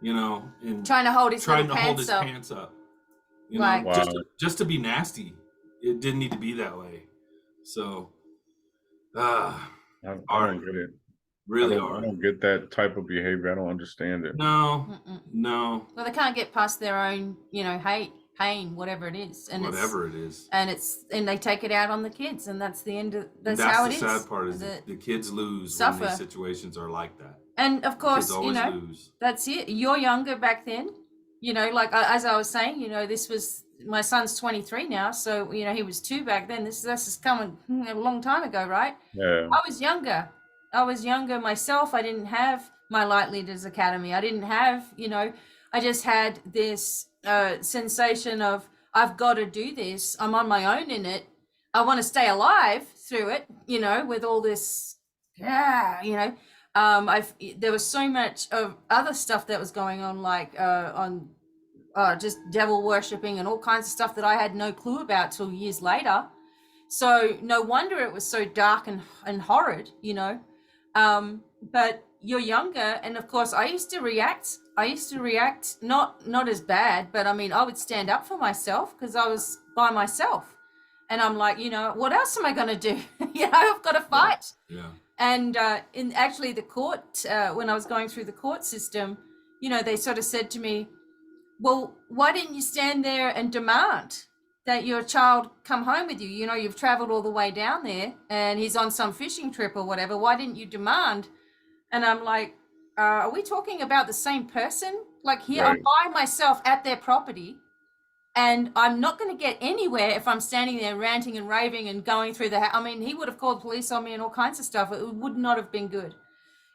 you know, and trying to hold his pants up. You know, just to be nasty. It didn't need to be that way. So, I don't get it. Really I don't get that type of behavior. I don't understand it. No. Well, they can't get past their own, you know, hate, pain, whatever it is, and and they take it out on the kids, and that's the end of that's how it is. That's the sad part is the kids lose when these situations are like that. And of course, you know, that's it. You're younger back then, you know, like as I was saying, you know, this was my son's 23 now, so you know he was 2 back then. This is coming a long time ago, right? Yeah. I was younger myself. I didn't have my Light Leaders Academy. I didn't have, you know, I just had this sensation of I've got to do this. I'm on my own in it. I want to stay alive through it, you know, with all this, you know. There was so much of other stuff that was going on, like just devil worshipping and all kinds of stuff that I had no clue about till years later. So no wonder it was so dark and horrid, you know. But you're younger, and of course I used to react not as bad, but I mean I would stand up for myself because I was by myself, and I'm like, you know, what else am I going to do? You know, I've got to fight. Yeah. And in actually the court, when I was going through the court system, you know, they sort of said to me, well, why didn't you stand there and demand that your child come home with you? You know, you've traveled all the way down there and he's on some fishing trip or whatever. Why didn't you demand? And I'm like, are we talking about the same person? Like here, I'm by myself at their property, and I'm not going to get anywhere if I'm standing there ranting and raving and going through the house. I mean, he would have called police on me and all kinds of stuff. It would not have been good,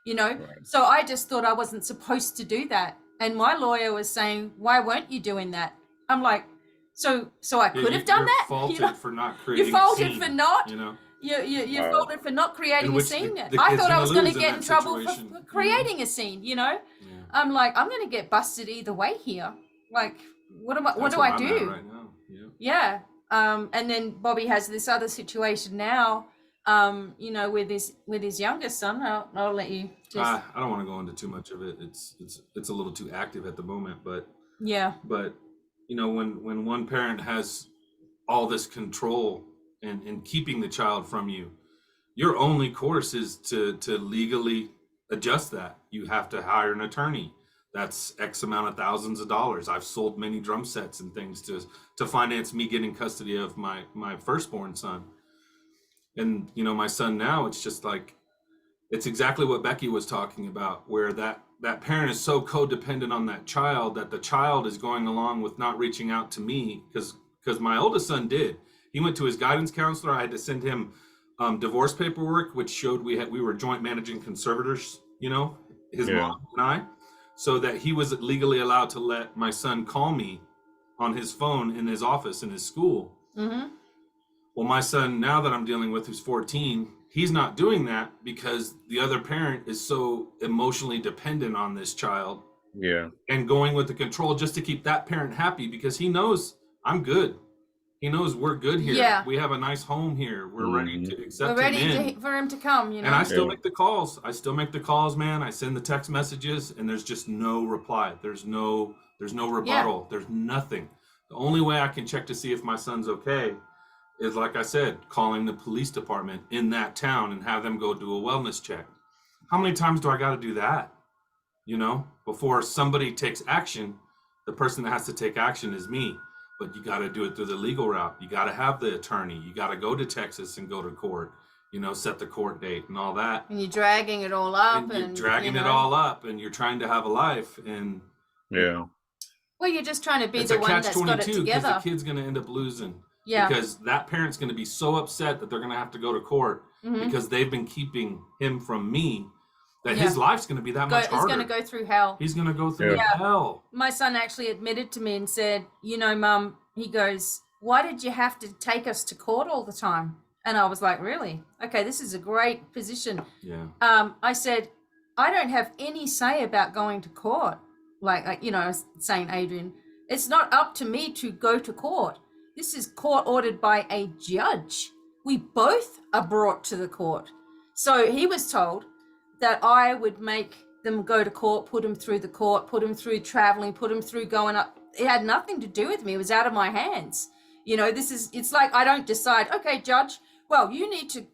you know? Right. So I just thought I wasn't supposed to do that. And my lawyer was saying, why weren't you doing that? I'm like, so I could have done that? Faulted, you know? For not creating you faulted scene, for not, you know? You faulted for not creating a scene. The I thought I was going to get in trouble situation, for creating a scene, you know? Yeah. I'm like, I'm going to get busted either way here. Like, what do I do? Right now. Yeah. And then Bobby has this other situation now, you know, with his youngest son. I'll let you just... I don't want to go into too much of it. It's a little too active at the moment, but yeah. But you know, when one parent has all this control and keeping the child from you, your only course is to legally adjust that. You have to hire an attorney. That's X amount of thousands of dollars. I've sold many drum sets and things to finance me getting custody of my firstborn son. And, you know, my son now, it's just like, it's exactly what Becky was talking about, where that parent is so codependent on that child that the child is going along with not reaching out to me, because my oldest son did. He went to his guidance counselor. I had to send him divorce paperwork, which showed we were joint managing conservators, you know, his mom and I, so that he was legally allowed to let my son call me on his phone in his office in his school. Mm-hmm. Well, my son now that I'm dealing with, who's 14, he's not doing that because the other parent is so emotionally dependent on this child. Yeah. And going with the control just to keep that parent happy, because he knows I'm good. He knows we're good here. Yeah. We have a nice home here. We're ready to accept him in. For him to come, you know. And I still make the calls. Man. I send the text messages, and there's just no reply. There's no rebuttal. There's nothing. The only way I can check to see if my son's okay is, like I said, calling the police department in that town and have them go do a wellness check. How many times do I got to do that? You know, before somebody takes action, the person that has to take action is me. But you got to do it through the legal route. You got to have the attorney. You got to go to Texas and go to court, you know, set the court date and all that. And you're dragging it all up. And you're dragging it all up, and you're trying to have a life. And yeah. Well, you're just trying to be the one that's got it together. Because the kid's going to end up losing. Yeah. Because that parent's going to be so upset that they're going to have to go to court because they've been keeping him from me. That his life's going to be that much harder. He's going to go through hell. He's going to go through hell. My son actually admitted to me and said, you know, Mum, he goes, why did you have to take us to court all the time? And I was like, really? Okay, this is a great position. Yeah. I said, I don't have any say about going to court. Like you know, I was saying, Adrian, it's not up to me to go to court. This is court ordered by a judge. We both are brought to the court. So he was told that I would make them go to court, put them through the court, put them through traveling, put them through going up. It had nothing to do with me. It was out of my hands. You know, it's like I don't decide, okay, judge, well, you need to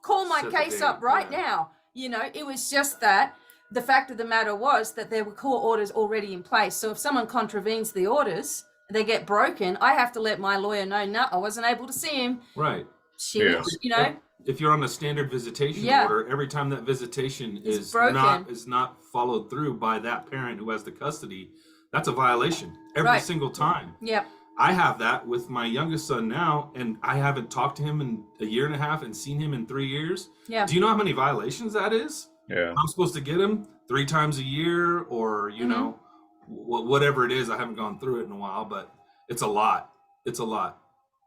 call my case up right now. You know, it was just that the fact of the matter was that there were court orders already in place. So if someone contravenes the orders, they get broken, I have to let my lawyer know, no, I wasn't able to see him. Right. You know. If you're on a standard visitation order, every time that visitation is not followed through by that parent who has the custody, that's a violation every single time. Yep. I have that with my youngest son now, and I haven't talked to him in a year and a half and seen him in 3 years. Yeah. Do you know how many violations that is? Yeah. I'm supposed to get him 3 times a year, or you know, whatever it is. I haven't gone through it in a while, but it's a lot. It's a lot.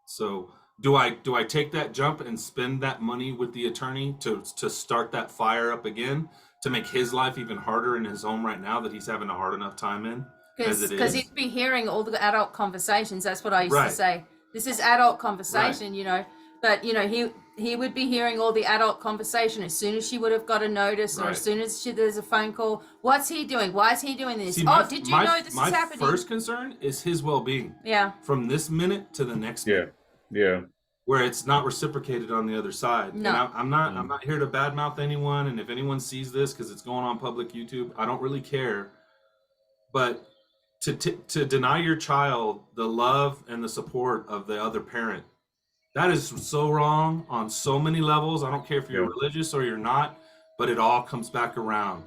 So do I take that jump and spend that money with the attorney to start that fire up again, to make his life even harder in his home right now that he's having a hard enough time in? Because he'd be hearing all the adult conversations. That's what I used to say. This is adult conversation, you know. But, you know, he would be hearing all the adult conversation as soon as she would have got a notice or as soon as there's a phone call. What's he doing? Why is he doing this? See, did you know this is happening? My first concern is his well-being. Yeah. From this minute to the next minute. Yeah. Where it's not reciprocated on the other side. No. And I'm not here to badmouth anyone. And if anyone sees this, because it's going on public YouTube, I don't really care. But to deny your child the love and the support of the other parent, that is so wrong on so many levels. I don't care if you're religious or you're not, but it all comes back around.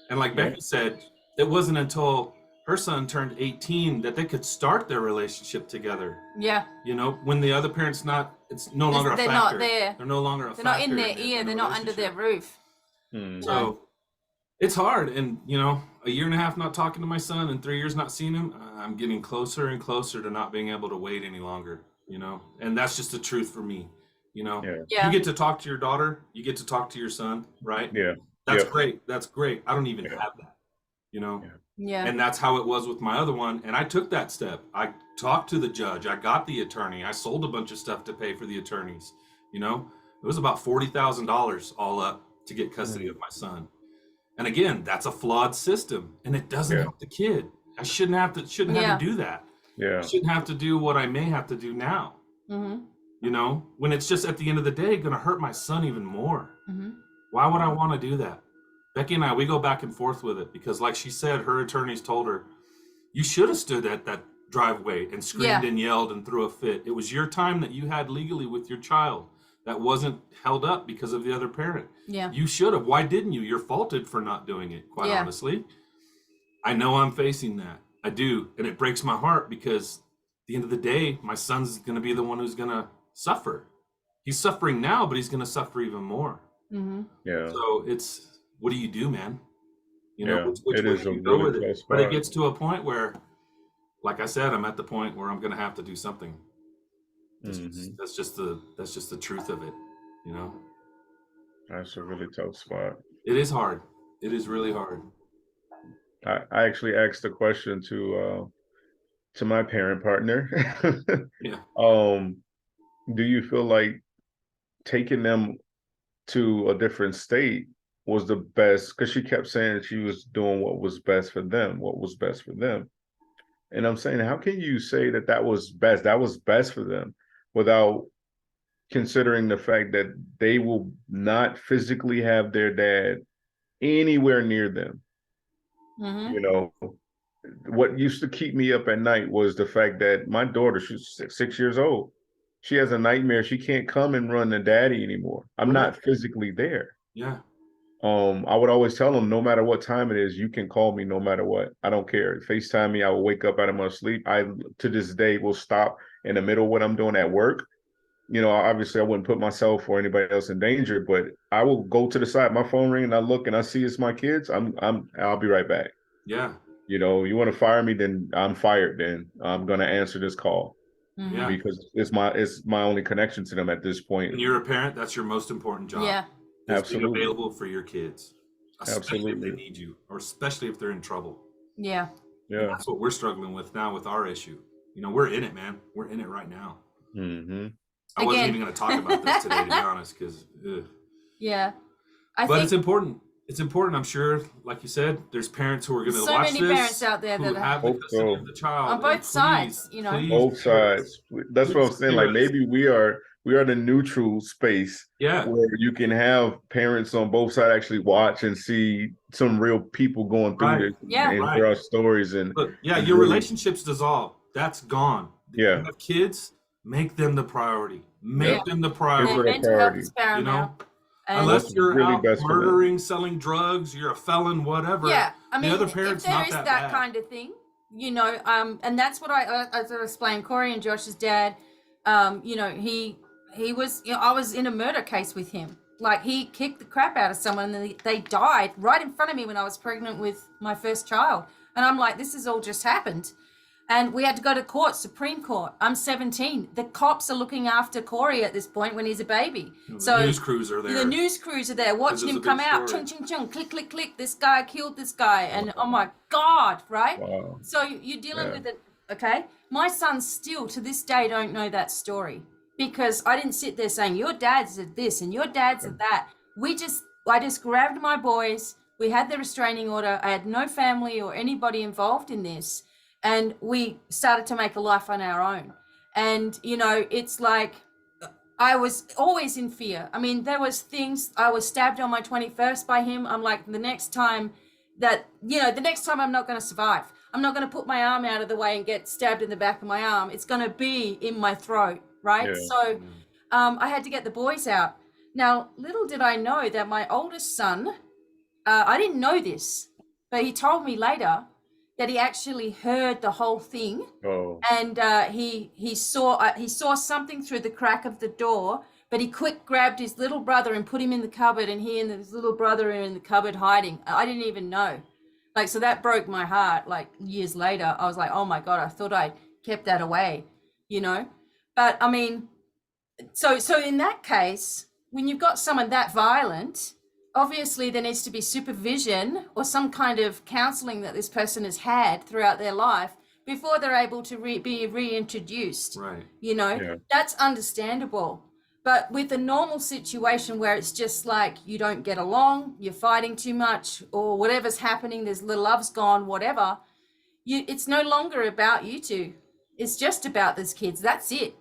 And like Becky said, it wasn't until her son turned 18 that they could start their relationship together. Yeah. You know, when the other parent's it's no longer a factor. They're not there. They're no longer a factor. They're not in their ear. They're not under their roof. So it's hard. And, you know, a year and a half not talking to my son and 3 years not seeing him, I'm getting closer and closer to not being able to wait any longer, you know? And that's just the truth for me, you know? Yeah. You get to talk to your daughter. You get to talk to your son, right? Yeah. That's great. That's great. I don't even have that, you know? Yeah. And that's how it was with my other one. And I took that step. I talked to the judge. I got the attorney. I sold a bunch of stuff to pay for the attorneys. You know, it was about $40,000 all up to get custody of my son. And again, that's a flawed system, and it doesn't help the kid. I shouldn't have to do that. Yeah. I shouldn't have to do what I may have to do now. You know, when it's just at the end of the day going to hurt my son even more. Why would I want to do that? Becky and I, we go back and forth with it because, like she said, her attorneys told her, you should have stood at that driveway and screamed and yelled and threw a fit. It was your time that you had legally with your child that wasn't held up because of the other parent. Yeah. You should have. Why didn't you? You're faulted for not doing it, quite honestly. I know I'm facing that. I do. And it breaks my heart because at the end of the day, my son's going to be the one who's going to suffer. He's suffering now, but he's going to suffer even more. Yeah. So what do you do, man? You know, which it way is do a you go really with it? close But it part. gets to a point where, like I said, I'm at the point where I'm going to have to do something. That's just the truth of it, you know? That's a really tough spot. It is hard. It is really hard. I actually asked a question to my parent partner. Do you feel like taking them to a different state was the best? Because she kept saying she was doing what was best for them, And I'm saying, how can you say that that was best? That was best for them without considering the fact that they will not physically have their dad anywhere near them. You know, what used to keep me up at night was the fact that my daughter, she's 6 years old. She has a nightmare. She can't come and run to daddy anymore. I'm not physically there. Yeah. I would always tell them, no matter what time it is, you can call me no matter what. I don't care. FaceTime me. I will wake up out of my sleep. I, to this day, will stop in the middle of what I'm doing at work. You know, obviously I wouldn't put myself or anybody else in danger, but I will go to the side. My phone ring and I look and I see it's my kids. I'll be right back. Yeah. You know, you want to fire me, then I'm fired. Then I'm going to answer this call. Yeah. Because it's my only connection to them at this point. When you're a parent, that's your most important job. Yeah. Absolutely. Being available for your kids, especially if they need you, or especially if they're in trouble. Yeah. Yeah. And that's what we're struggling with now with our issue. You know, we're in it, man. We're in it right now. I wasn't even going to talk about this today, to be honest, because. Yeah. But it's important. It's important, I'm sure. Like you said, there's parents who are going to watch this. So many parents out there that have the custody of the child. On both sides, you know. Both sides. That's what I'm saying. Like, maybe we are the neutral space where you can have parents on both sides actually watch and see some real people going through this and hear our stories. And your relationships dissolve. That's gone. Yeah. You have kids, make them the priority. Make them the priority. Mental health is paramount. You know? And unless you're really out murdering, selling drugs, you're a felon, whatever. Yeah, I mean, the other parents, if there not is that that bad. kind of thing, you know, and that's what I explained. Corey and Josh's dad, you know, he was, you know, I was in a murder case with him. Like, he kicked the crap out of someone and they died right in front of me when I was pregnant with my first child. And I'm like, this has all just happened. And we had to go to court, Supreme Court. I'm 17. The cops are looking after Corey at this point when he's a baby. So the news crews are there. The news crews are there watching him come out. Chung, chung, chung, click, click, click. This guy killed this guy. And oh my God, right? Wow. So you're dealing with it, okay? My sons still, to this day, don't know that story. Because I didn't sit there saying, your dad's at this and your dad's at that. I just grabbed my boys. We had the restraining order. I had no family or anybody involved in this. And we started to make a life on our own. And, you know, it's like I was always in fear. I mean, there was things, I was stabbed on my 21st by him. I'm like, the next time I'm not going to survive. I'm not going to put my arm out of the way and get stabbed in the back of my arm. It's going to be in my throat, right? Yeah. So I had to get the boys out. Now, little did I know that my oldest son, I didn't know this, but he told me later that he actually heard the whole thing. And he saw something through the crack of the door, but he quick grabbed his little brother and put him in the cupboard, and he and his little brother are in the cupboard hiding. I didn't even know. Like, so that broke my heart. Like, years later, I was like, oh my God, I thought I'd kept that away, you know? But I mean, so in that case, when you've got someone that violent, obviously there needs to be supervision or some kind of counseling that this person has had throughout their life before they're able to be reintroduced. Right. You know, that's understandable. But with a normal situation where it's just like you don't get along, you're fighting too much, or whatever's happening, the love's gone, whatever, it's no longer about you two. It's just about these kids. That's it.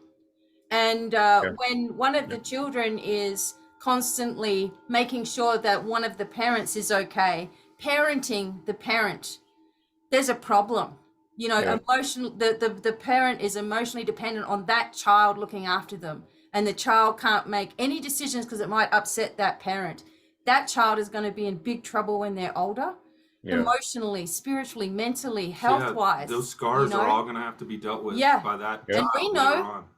And when one of the children is constantly making sure that one of the parents is okay, parenting the parent, there's a problem. You know, the parent is emotionally dependent on that child looking after them, and the child can't make any decisions because it might upset that parent. That child is going to be in big trouble when they're older, emotionally, spiritually, mentally, health-wise. Those scars are all going to have to be dealt with by that. And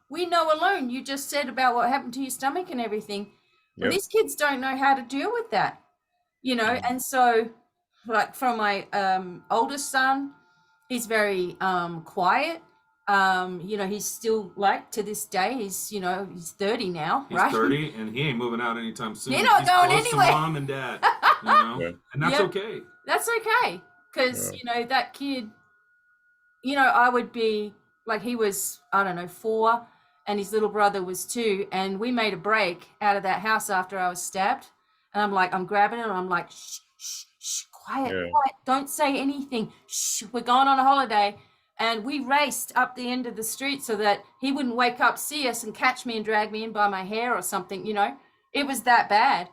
we know alone, you just said about what happened to your stomach and everything. Well, these kids don't know how to deal with that, you know. And so, like, from my oldest son, he's very quiet. You know, he's still, like, to this day, he's 30 now, right? He's 30 and he ain't moving out anytime soon. He's not going close anywhere. To mom and dad, you know, and that's okay. That's okay, because you know, that kid, you know, I would be like, he was, I don't know, 4. And his little brother was 2, and we made a break out of that house after I was stabbed. And I'm like, I'm grabbing him, and I'm like, shh, quiet, don't say anything. Shh, we're going on a holiday. And we raced up the end of the street so that he wouldn't wake up, see us, and catch me and drag me in by my hair or something, you know. It was that bad.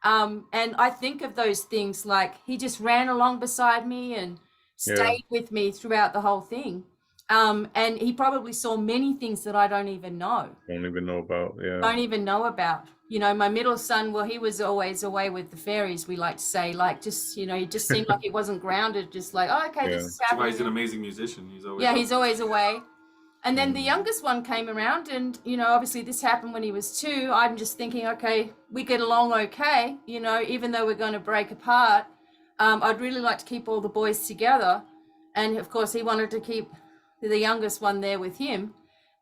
And I think of those things, like he just ran along beside me and stayed with me throughout the whole thing. And he probably saw many things that I don't even know. Don't even know about, Don't even know about. You know, my middle son, well, he was always away with the fairies, we like to say, like, just, you know, he just seemed like he wasn't grounded, just like, oh, okay, this is happening. That's why he's an amazing musician. He's always he's always away. And then the youngest one came around, and, you know, obviously this happened when he was 2. I'm just thinking, okay, we get along okay, you know, even though we're going to break apart. I'd really like to keep all the boys together. And of course, he wanted to keep the youngest one there with him.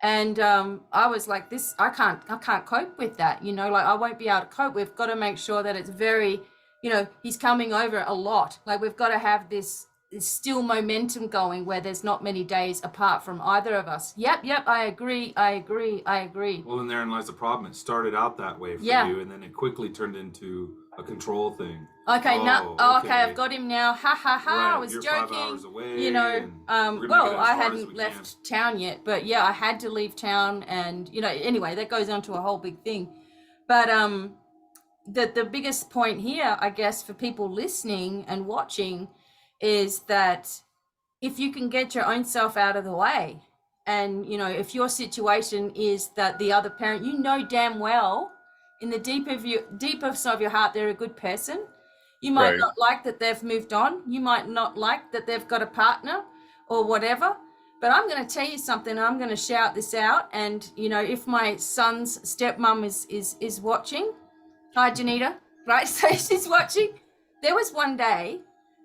And I was like, this, I can't cope with that, you know, like I won't be able to cope. We've got to make sure that it's very, you know, he's coming over a lot. Like we've got to have this still momentum going where there's not many days apart from either of us. Yep, I agree. Well, and therein lies the problem. It started out that way for you, and then it quickly turned into a control thing. Okay, okay, I've got him now. Ha ha ha! Right, I was you're joking. 5 hours away, you know, well, I hadn't left town yet, but yeah, I had to leave town, and you know, anyway, that goes on to a whole big thing. But the biggest point here, I guess, for people listening and watching, is that if you can get your own self out of the way, and you know, if your situation is that the other parent, you know damn well in the deepest of your heart they're a good person. You might not like that they've moved on, you might not like that they've got a partner or whatever, but I'm going to tell you something. I'm going to shout this out. And you know, if my son's stepmom is watching, hi Janita, right? So she's watching. There was one day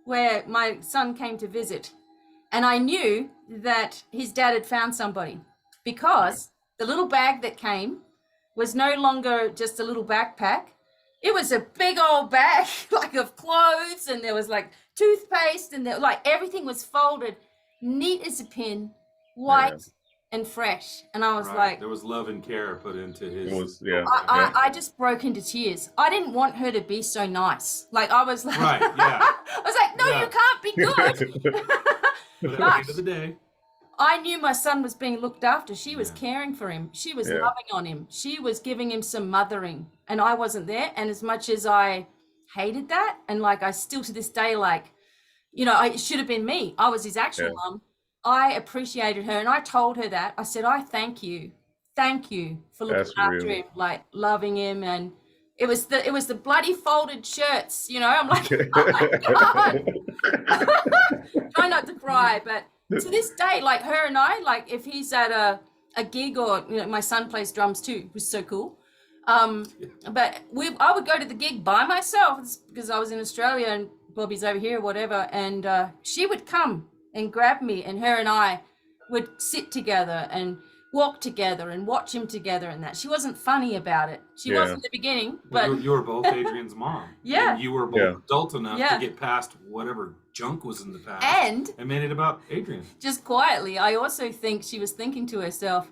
where my son came to visit, and I knew that his dad had found somebody, because the little bag that came was no longer just a little backpack. It was a big old bag, like of clothes, and there was like toothpaste, and there, like everything was folded neat as a pin, white and fresh. And I was like, there was love and care put into his. It was, I just broke into tears. I didn't want her to be so nice. Like I was like, I was like, no, you can't be good. But at the end of the day, I knew my son was being looked after. She was caring for him. She was loving on him. She was giving him some mothering, and I wasn't there. And as much as I hated that, and like I still to this day, like, you know, it should have been me. I was his actual mum. I appreciated her, and I told her that. I said, I thank you for looking after him, like loving him. And it was the bloody folded shirts, you know. I'm like, oh my God. Try not to cry, but to this day, like her and I, like if he's at a gig, or you know, my son plays drums too, which is so cool. But I would go to the gig by myself because I was in Australia and Bobby's over here or whatever, and she would come and grab me, and her and I would sit together and walk together and watch him together, and that. She wasn't funny about it. She was in the beginning, but well, you were both Adrian's mom. And you were both adult enough to get past whatever junk was in the past and made it about Adrian. Just quietly, I also think she was thinking to herself,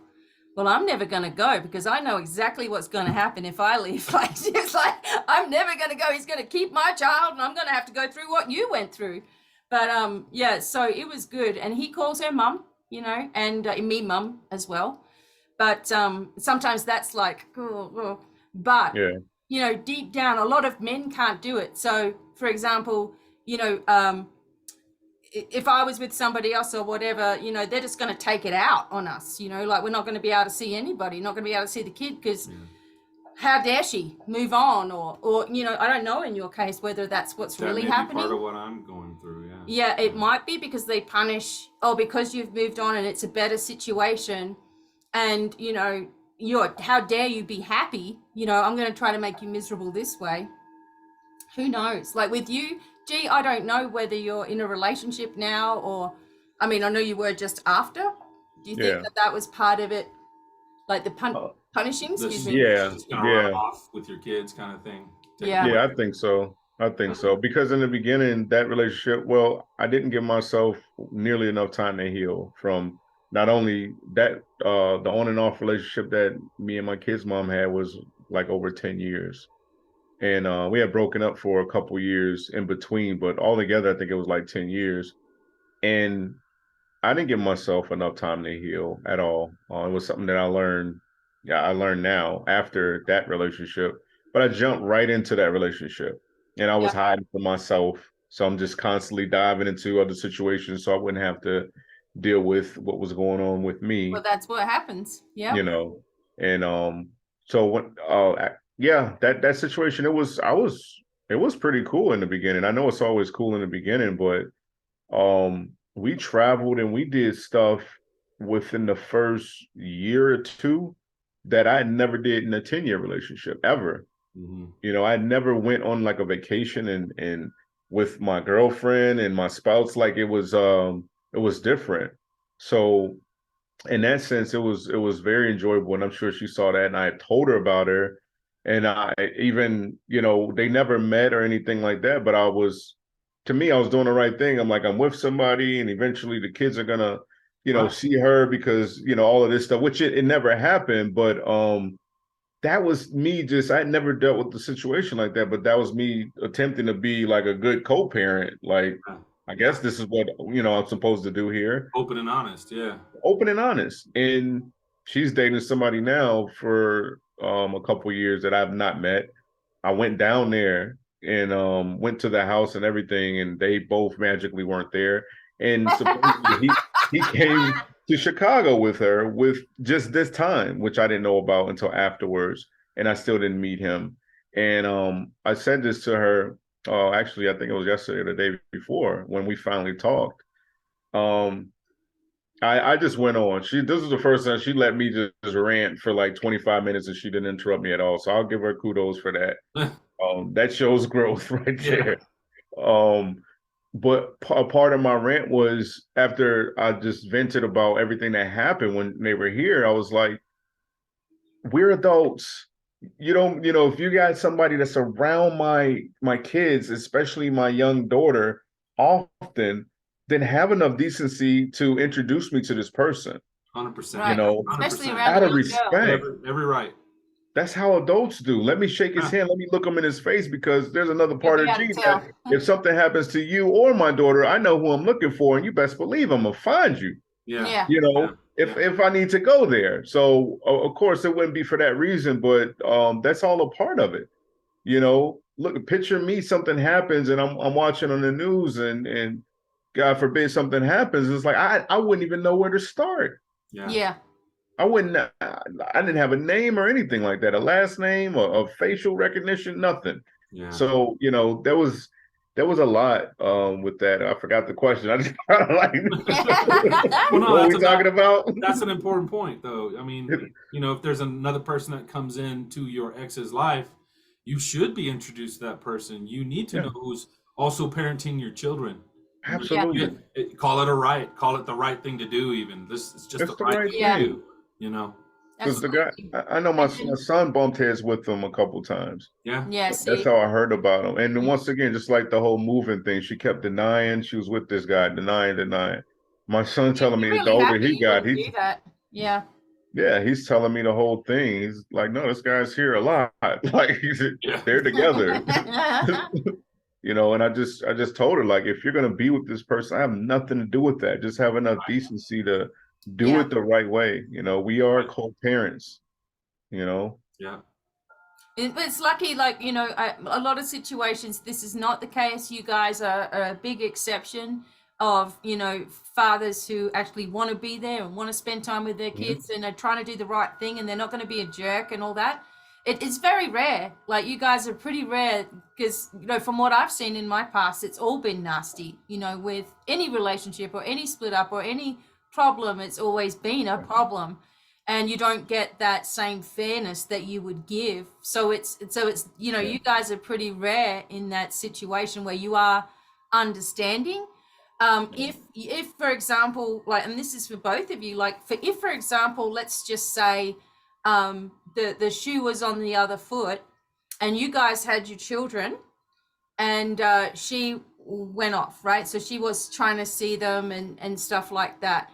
well, I'm never going to go because I know exactly what's going to happen if I leave. Like, she was like, I'm never going to go. He's going to keep my child, and I'm going to have to go through what you went through. But so it was good. And he calls her mum, you know, and me mum as well. But sometimes that's like, but, you know, deep down, a lot of men can't do it. So, for example, you know, if I was with somebody else or whatever, you know, they're just going to take it out on us, you know, like we're not going to be able to see anybody, not going to be able to see the kid because how dare she move on, or you know, I don't know in your case whether that's what's that really may happening. Be part of what I'm going through, it might be because they punish, because you've moved on and it's a better situation, and you know, how dare you be happy, you know, I'm going to try to make you miserable this way. Who knows? Like with you, G, I don't know whether you're in a relationship now, or I mean, I know you were just after. Do you think that was part of it, like the punishing? Excuse me. Just run off with your kids, kind of thing. I think so. Because in the beginning, that relationship, well, I didn't give myself nearly enough time to heal from not only that, the on and off relationship that me and my kid's mom had was like over 10 years. And we had broken up for a couple years in between, but altogether, I think it was like 10 years. And I didn't give myself enough time to heal at all. It was something that I learned. Yeah, I learned now after that relationship, but I jumped right into that relationship, and I was hiding from myself. So I'm just constantly diving into other situations, so I wouldn't have to deal with what was going on with me. Well, that's what happens. Yeah. You know, and so when yeah, that situation, it was pretty cool in the beginning. I know it's always cool in the beginning, but we traveled and we did stuff within the first year or two that I never did in a 10-year relationship ever. Mm-hmm. You know, I never went on like a vacation and with my girlfriend and my spouse, like it was different. So in that sense, it was very enjoyable, and I'm sure she saw that. And I told her about her, and I even, you know, they never met or anything like that. But to me, I was doing the right thing. I'm like, I'm with somebody, and eventually the kids are gonna, you know, see her because, you know, all of this stuff, which it never happened. But that was me. Just I never dealt with the situation like that, but that was me attempting to be like a good co-parent. Like, I guess this is what, you know, I'm supposed to do here. Open and honest, yeah. Open and honest. And she's dating somebody now for a couple years that I've not met. I went down there and went to the house and everything, and they both magically weren't there. And supposedly he came to Chicago with her with just this time, which I didn't know about until afterwards, and I still didn't meet him. And I said this to her. Actually, I think it was yesterday or the day before when we finally talked. I just went on. This is the first time she let me just rant for like 25 minutes and she didn't interrupt me at all. So I'll give her kudos for that. That shows growth right there. But a part of my rant was after I just vented about everything that happened when they were here, I was like, we're adults. You don't, you know, if you got somebody that's around my kids, especially my young daughter, often, then have enough decency to introduce me to this person. 100%. You know, 100%. Especially around out of respect. Every right. That's how adults do. Let me shake his hand. Let me look him in his face, because there's another part of G that if something happens to you or my daughter, I know who I'm looking for, and you best believe I'm gonna find you. Yeah. You know, if I need to go there. So of course it wouldn't be for that reason, but that's all a part of it. You know, look, picture me, something happens and I'm watching on the news and God forbid something happens. It's like I wouldn't even know where to start. Yeah. I didn't have a name or anything like that, a last name or a facial recognition, nothing. Yeah. So, you know, there was a lot with that. I forgot the question. I just kind of like, well, no, what are we talking about? That's an important point, though. I mean, you know, if there's another person that comes into your ex's life, you should be introduced to that person. You need to know who's also parenting your children. Absolutely. Call it the right thing to do. Even this is just the right thing to do. You know, because the guy, I know my son bumped heads with him a couple times. Yeah. That's how I heard about him. And once again, just like the whole moving thing, she kept denying she was with this guy, denying. My son telling me the older he got, he's telling me the whole thing. He's like, no, this guy's here a lot. Like they're together. You know, and I just told her, like, if you're gonna be with this person, I have nothing to do with that. Just have enough decency to do it the right way. You know, we are co-parents, you know. Yeah. It's lucky, like, you know, a lot of situations, this is not the case. You guys are a big exception of, you know, fathers who actually want to be there and want to spend time with their kids and are trying to do the right thing, and they're not going to be a jerk and all that. It's very rare. Like, you guys are pretty rare because, you know, from what I've seen in my past, it's all been nasty, you know, with any relationship or any split up or any problem. It's always been a problem, and you don't get that same fairness that you would give. So it's you know, you guys are pretty rare in that situation where you are understanding. If for example, like, and this is for both of you, like, if for example, let's just say the shoe was on the other foot and you guys had your children, and she went off, right? So she was trying to see them and stuff like that.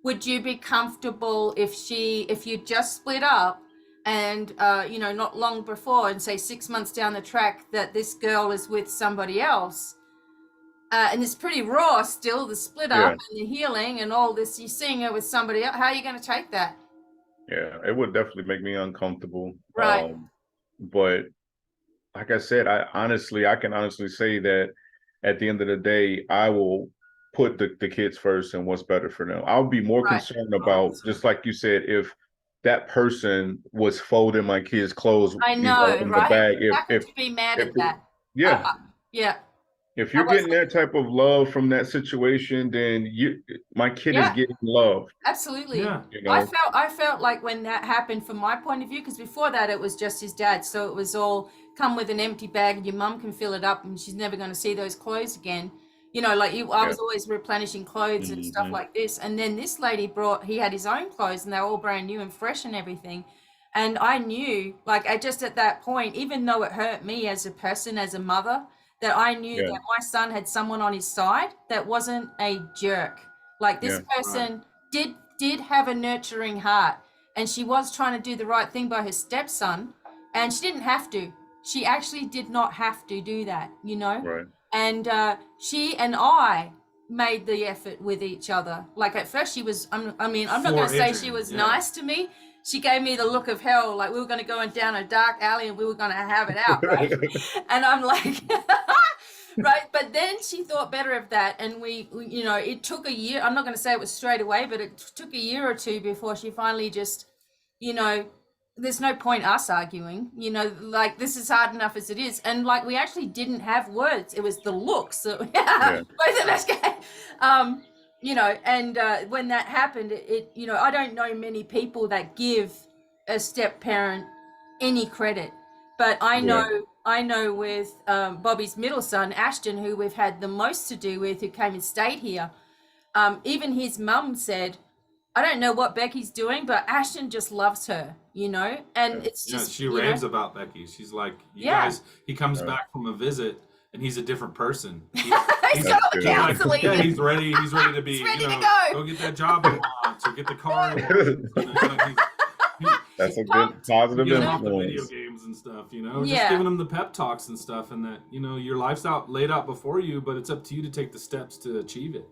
Would you be comfortable if you just split up and you know, not long before, and say 6 months down the track, that this girl is with somebody else? and it's pretty raw still, the split up and the healing and all this. You're seeing her with somebody else. How are you going to take that? Yeah, it would definitely make me uncomfortable. Right. But like I said, I can honestly say that at the end of the day, I will put the kids first and what's better for them. I'll be more concerned about, just like you said, if that person was folding my kids' clothes, I know, in right? the bag. If to be mad at that. Yeah. Yeah. If you're getting that type of love from that situation, then my kid is getting love. Absolutely. Yeah. You know? I felt like when that happened from my point of view, because before that it was just his dad. So it was all come with an empty bag and your mum can fill it up and she's never going to see those clothes again. You know, like I was always replenishing clothes and stuff like this. And then this lady he had his own clothes and they were all brand new and fresh and everything. And I knew, like, I just at that point, even though it hurt me as a person, as a mother, that I knew that my son had someone on his side that wasn't a jerk. Like this person did have a nurturing heart, and she was trying to do the right thing by her stepson, and she didn't have to. She actually did not have to do that, you know? Right. And she and I made the effort with each other. Like at first she was, I'm not going to say she was nice to me. She gave me the look of hell, like we were going to go down a dark alley and we were going to have it out, right? And I'm like, right. But then she thought better of that. And we, you know, it took a year. I'm not going to say it was straight away, but it took a year or two before she finally just, you know, there's no point us arguing, you know, like this is hard enough as it is. And like we actually didn't have words. It was the looks that both of us gave. You know, and when that happened, you know, I don't know many people that give a step parent any credit, but I know with Bobby's middle son, Ashton, who we've had the most to do with, who came and stayed here, even his mum said, I don't know what Becky's doing, but Ashton just loves her, you know, and it's just, she raves about Becky. She's like, you guys, he comes back from a visit and he's a different person. He's got all the counseling. He's ready to be, go get that job he wants or get the car he wants. That's a good positive influence. The video games and stuff, you know, just giving them the pep talks and stuff, and that, you know, your life's laid out before you, but it's up to you to take the steps to achieve it,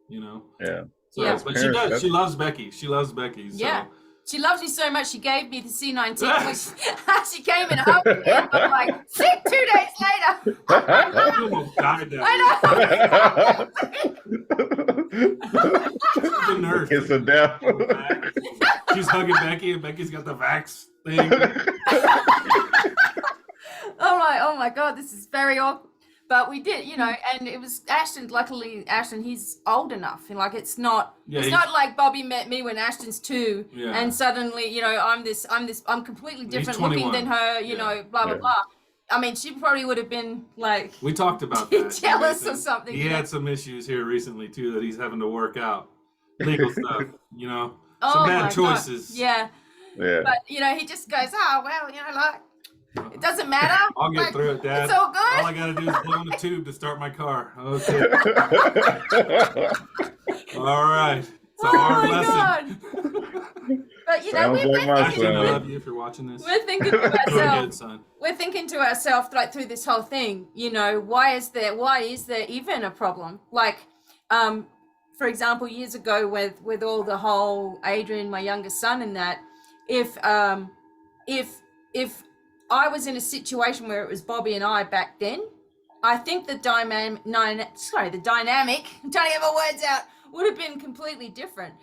you know? Yeah. So, but she does. She loves Becky. She loves Becky. So. Yeah. She loves me so much, she gave me the C19. She came and hugged me. I'm like, sick 2 days later. You almost died that the nurse. It's a death. She's hugging Becky, and Becky's got the vax thing. I'm like, oh my God, this is very awkward. But we did, you know, and it was Ashton. Luckily, Ashton, he's old enough. And like, it's not like Bobby met me when Ashton's 2, and suddenly, you know, I'm completely different looking than her. You know, blah blah blah. I mean, she probably would have been like, we talked about that, jealous or something. He had some issues here recently too that he's having to work out, legal stuff. You know, some bad choices. God. Yeah. But you know, he just goes, oh well, you know, like. It doesn't matter. I'll get through it, Dad. It's all good. All I gotta do is blow in the tube to start my car. Okay. All right. It's a hard lesson. But you know, I love you if you're watching this. We're thinking to ourselves. We're thinking to ourselves right through this whole thing. You know, why is there even a problem? Like, for example, years ago with all the whole Adrian, my youngest son, and that, if I was in a situation where it was Bobby and I back then, I think the dynamic, I'm trying to get my words out, would have been completely different.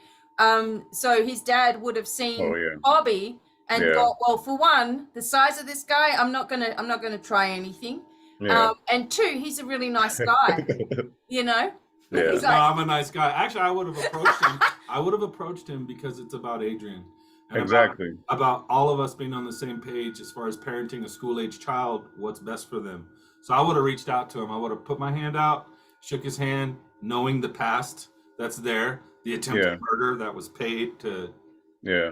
So his dad would have seen Bobby and thought, well, for one, the size of this guy, I'm not gonna try anything. And 2, he's a really nice guy, you know? Yeah. Like, no, I'm a nice guy. Actually, I would have approached him. I would have approached him because it's about Adrian. And exactly. About all of us being on the same page as far as parenting a school-age child, what's best for them. So I would have reached out to him. I would have put my hand out, shook his hand, knowing the past that's there, the attempted murder that was paid to. Yeah.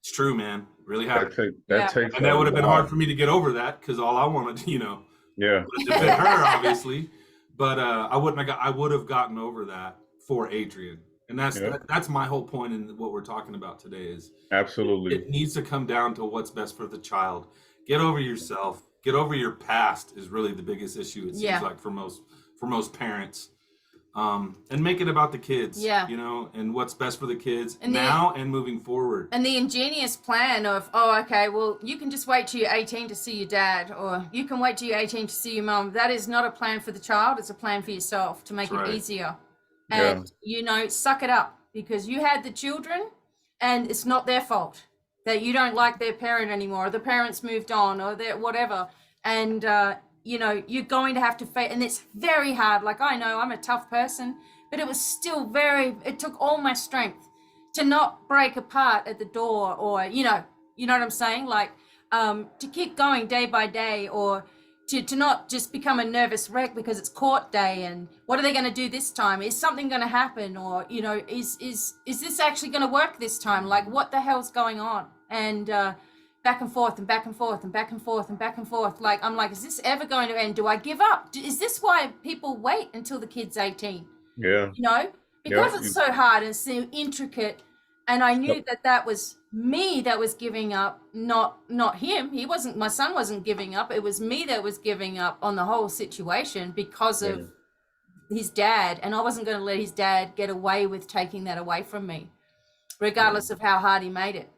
It's true, man. Really happened. That takes. And that would have been hard for me to get over that because all I wanted, you know, was to defend her, obviously. But I would have gotten over that for Adrian. And that's my whole point in what we're talking about today is absolutely it needs to come down to what's best for the child. Get over yourself. Get over your past is really the biggest issue. It seems like for for most parents. And make it about the kids, yeah, you know, and what's best for the kids and now and moving forward. And the ingenious plan of, oh, okay, well, you can just wait till you're 18 to see your dad, or you can wait till you're 18 to see your mom. That is not a plan for the child. It's a plan for yourself to make it easier. And, you know, suck it up, because you had the children and it's not their fault that you don't like their parent anymore, or the parents moved on, or they're whatever. And, you know, you're going to have to face, and it's very hard. Like, I know I'm a tough person, but it was still it took all my strength to not break apart at the door, or, you know what I'm saying? Like, to keep going day by day, or to not just become a nervous wreck because it's court day and what are they going to do this time? Is something going to happen? Or, you know, is this actually going to work this time? Like, what the hell's going on? And, back and forth and back and forth and back and forth and back and forth. Like, I'm like, is this ever going to end? Do I give up? Is this why people wait until the kid's 18? Yeah. You know, because it's so hard and so intricate. And I knew that was me that was giving up, not him. My son wasn't giving up. It was me that was giving up on the whole situation because of his dad. And I wasn't going to let his dad get away with taking that away from me, regardless of how hard he made it.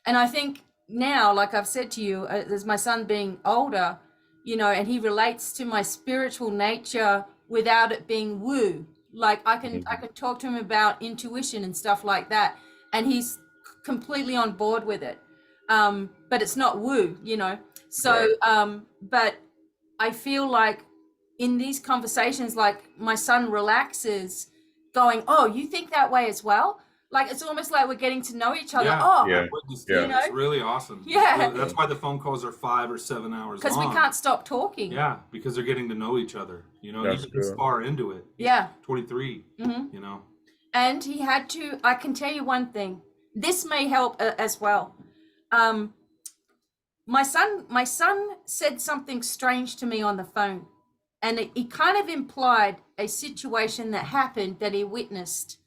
And I think now, like I've said to you, as my son being older, you know, and he relates to my spiritual nature without it being woo. Like, I can talk to him about intuition and stuff like that, and he's completely on board with it. But it's not woo, you know. So, but I feel like in these conversations, like, my son relaxes, going, "Oh, you think that way as well?" Like, it's almost like we're getting to know each other. You know? It's really awesome. Yeah. That's why the phone calls are 5 or 7 hours long. Because we can't stop talking. Yeah, because they're getting to know each other. You know, That's he's this far into it. He's 23, you know. And he had to, I can tell you one thing. This may help as well. My son said something strange to me on the phone. And he kind of implied a situation that happened that he witnessed.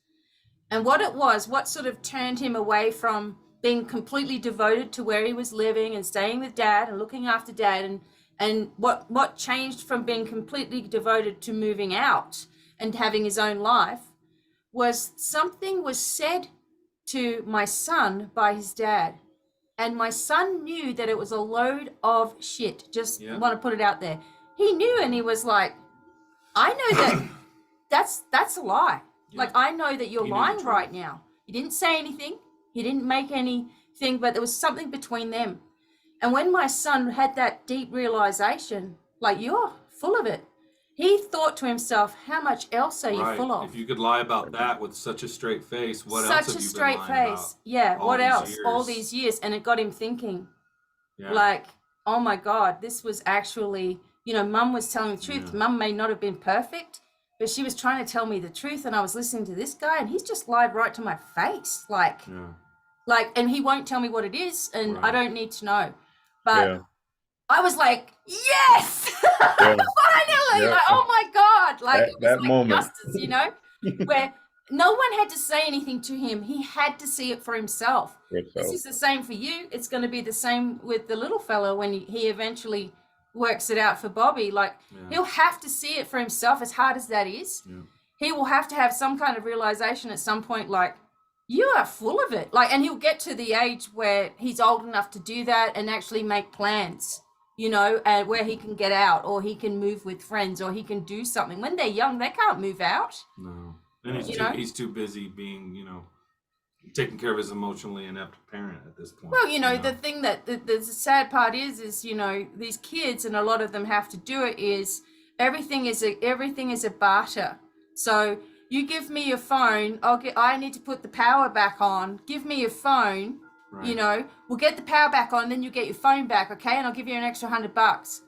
And what sort of turned him away from being completely devoted to where he was living and staying with dad and looking after dad, and what changed from being completely devoted to moving out and having his own life was something was said to my son by his dad. And my son knew that it was a load of shit. Just want to put it out there. He knew, and he was like, I know that's a lie. Like, I know that you're lying right now. He didn't say anything. He didn't make anything, but there was something between them. And when my son had that deep realization, like, you're full of it, he thought to himself, how much else are you full of? If you could lie about that with such a straight face, what else have you been lying about? Such a straight face. Yeah, what else? All these years. And it got him thinking, like, oh my God, this was actually, you know, Mum was telling the truth. Mum may not have been perfect, but she was trying to tell me the truth, and I was listening to this guy, and he's just lied right to my face. Like, and he won't tell me what it is, and I don't need to know. But I was like, yes! Finally! Like, oh my God! Like, it was that like moment. justice, you know? Where no one had to say anything to him. He had to see it for himself. This is the same for you. It's going to be the same with the little fella when he eventually works it out for Bobby. Like, he'll have to see it for himself, as hard as that is. He will have to have some kind of realization at some point, like, you are full of it. Like, and he'll get to the age where he's old enough to do that and actually make plans, you know, where he can get out, or he can move with friends, or he can do something. When they're young, they can't move out. No. And he's too busy being, you know, taking care of his emotionally inept parent at this point. Well, you know, the thing that the sad part is, you know, these kids, and a lot of them have to do it, is everything is a barter. So you give me your phone, I need to put the power back on. Give me your phone, you know, we'll get the power back on, then you get your phone back, okay? And I'll give you an extra $100.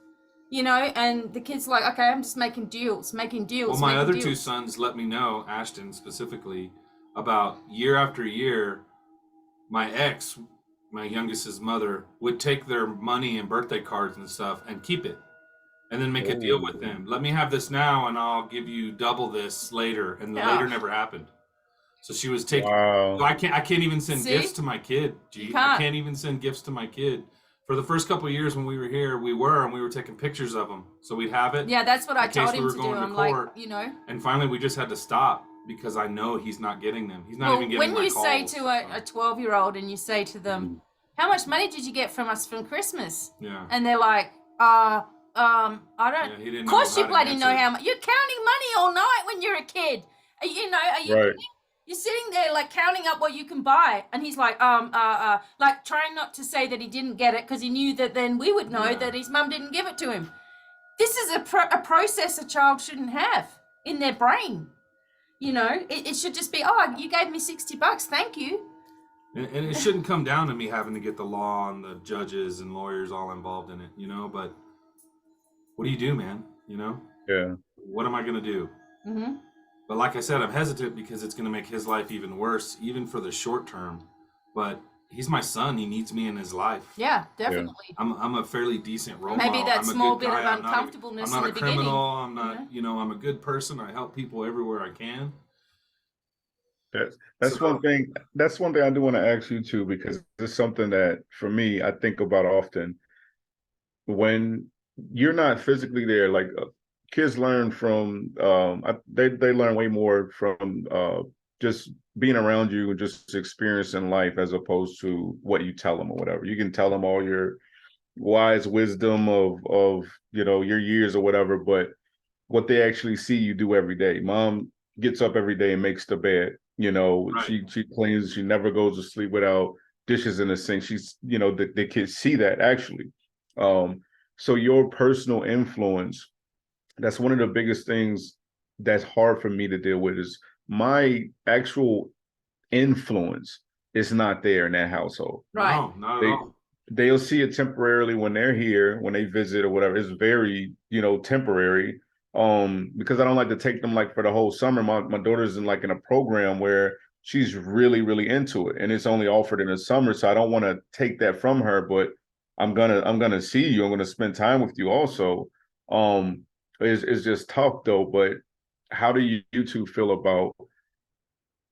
You know, and the kid's like, okay, I'm just making deals. Well, my other two sons let me know, Ashton specifically, about year after year, my ex, my youngest's mother, would take their money and birthday cards and stuff and keep it, and then make a deal with them. Let me have this now, and I'll give you double this later. And the later never happened. So she was taking. I can't even send gifts to my kid. I can't even send gifts to my kid For the first couple of years when we were here, we were taking pictures of him, so we'd have it. Yeah, that's what I told him to do. I'm like, And finally, we just had to stop because I know he's not getting them. He's not even getting my calls. When you say to a 12-year-old and you say to them, "How much money did you get from us from Christmas?" Yeah. And they're like, I don't. Yeah, of course, you bloody know how much. You're counting money all night when you're a kid. Are you right. You're sitting there like counting up what you can buy, and he's like, like trying not to say that he didn't get it because he knew that then we would know that his mum didn't give it to him. This is a process a child shouldn't have in their brain. It should just be, you gave me $60, thank you. And it shouldn't come down to me having to get the law and the judges and lawyers all involved in it, but what do you do, man? Yeah. What am I going to do? Mm-hmm. But like I said, I'm hesitant because it's going to make his life even worse, even for the short term. But he's my son. He needs me in his life. Yeah, definitely. Yeah. I'm a fairly decent role model. Maybe that small bit of uncomfortableness in the beginning. I'm not a criminal. I'm not, I'm a good person. I help people everywhere I can. That's one thing. That's one thing I do want to ask you too, because it's something that for me, I think about often. When you're not physically there, like kids learn from they learn way more from just being around you and just experiencing life as opposed to what you tell them or whatever. You can tell them all your wise wisdom of your years or whatever, but what they actually see you do every day. Mom gets up every day and makes the bed. Right. She cleans. She never goes to sleep without dishes in the sink. She's the kids see that actually. So your personal influence, that's one of the biggest things that's hard for me to deal with, is my actual influence is not there in that household. Right. No, not at all. They'll see it temporarily when they're here, when they visit or whatever. It's very, temporary. Because I don't like to take them like for the whole summer. My daughter's in a program where she's really, really into it, and it's only offered in the summer. So I don't want to take that from her, but I'm gonna see you. I'm gonna spend time with you also. It's just tough though. But how do you two feel about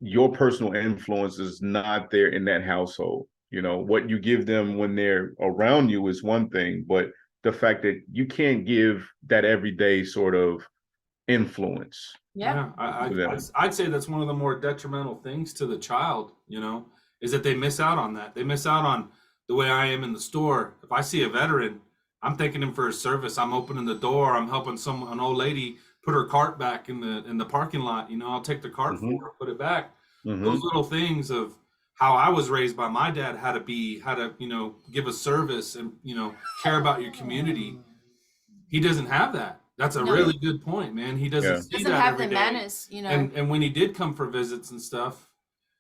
your personal influence is not there in that household? What you give them when they're around you is one thing, but the fact that you can't give that everyday sort of influence. Yeah. I'd say that's one of the more detrimental things to the child, is that they miss out on that. They miss out on the way I am in the store. If I see a veteran, I'm thanking him for his service. I'm opening the door. I'm helping an old lady put her cart back in the parking lot. I'll take the cart for her, put it back. Those little things of how I was raised by my dad, how to give a service and, care about your community. He doesn't have that. That's a really good point, man. He doesn't see that have every the day. manners, And when he did come for visits and stuff,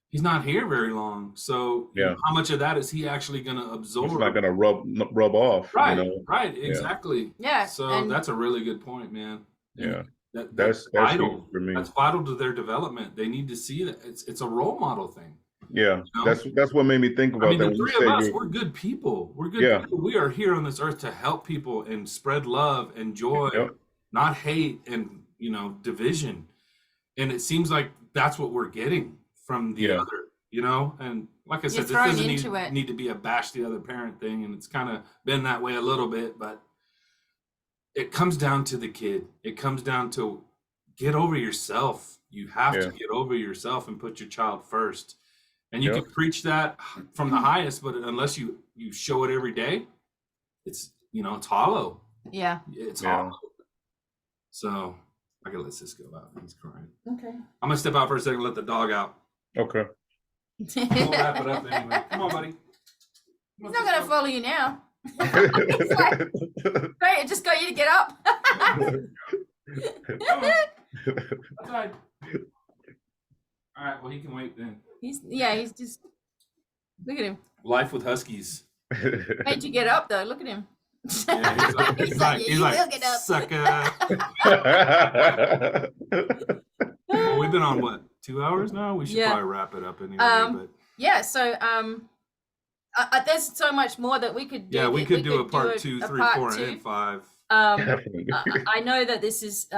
he's not here very long. So how much of that is he actually going to absorb? It's not going to rub off. Right, right, exactly. Yeah. So that's a really good point, man. And that's vital for me. That's vital to their development. They need to see that it's a role model thing. Yeah, that's what made me think about that. The three of us, we're good people. We're good people. We are here on this earth to help people and spread love and joy, not hate and division. And it seems like that's what we're getting from the other, And like I said, this doesn't need to be a bash the other parent thing, and it's kind of been that way a little bit, but it comes down to the kid. It comes down to get over yourself. You have to get over yourself and put your child first. And you can preach that from the highest, but unless you show it every day, it's it's hollow. Yeah, it's hollow. So I gotta let Cisco out. He's crying. Okay. I'm gonna step out for a second and let the dog out. Okay. We'll wrap it up anyway. Come on, buddy. He's not gonna follow you now. He's like, great, I just got you to get up. Outside. All right. Well, he can wait then. He's just, look at him. Life with Huskies. Made you get up though. Look at him. Yeah, he's like, get up. Sucker. Well, we've been on what, 2 hours now? We should probably wrap it up anyway. But yeah. So there's so much more that we could do. Yeah, we could do a part 2, 3, 4, and 5. I know that this is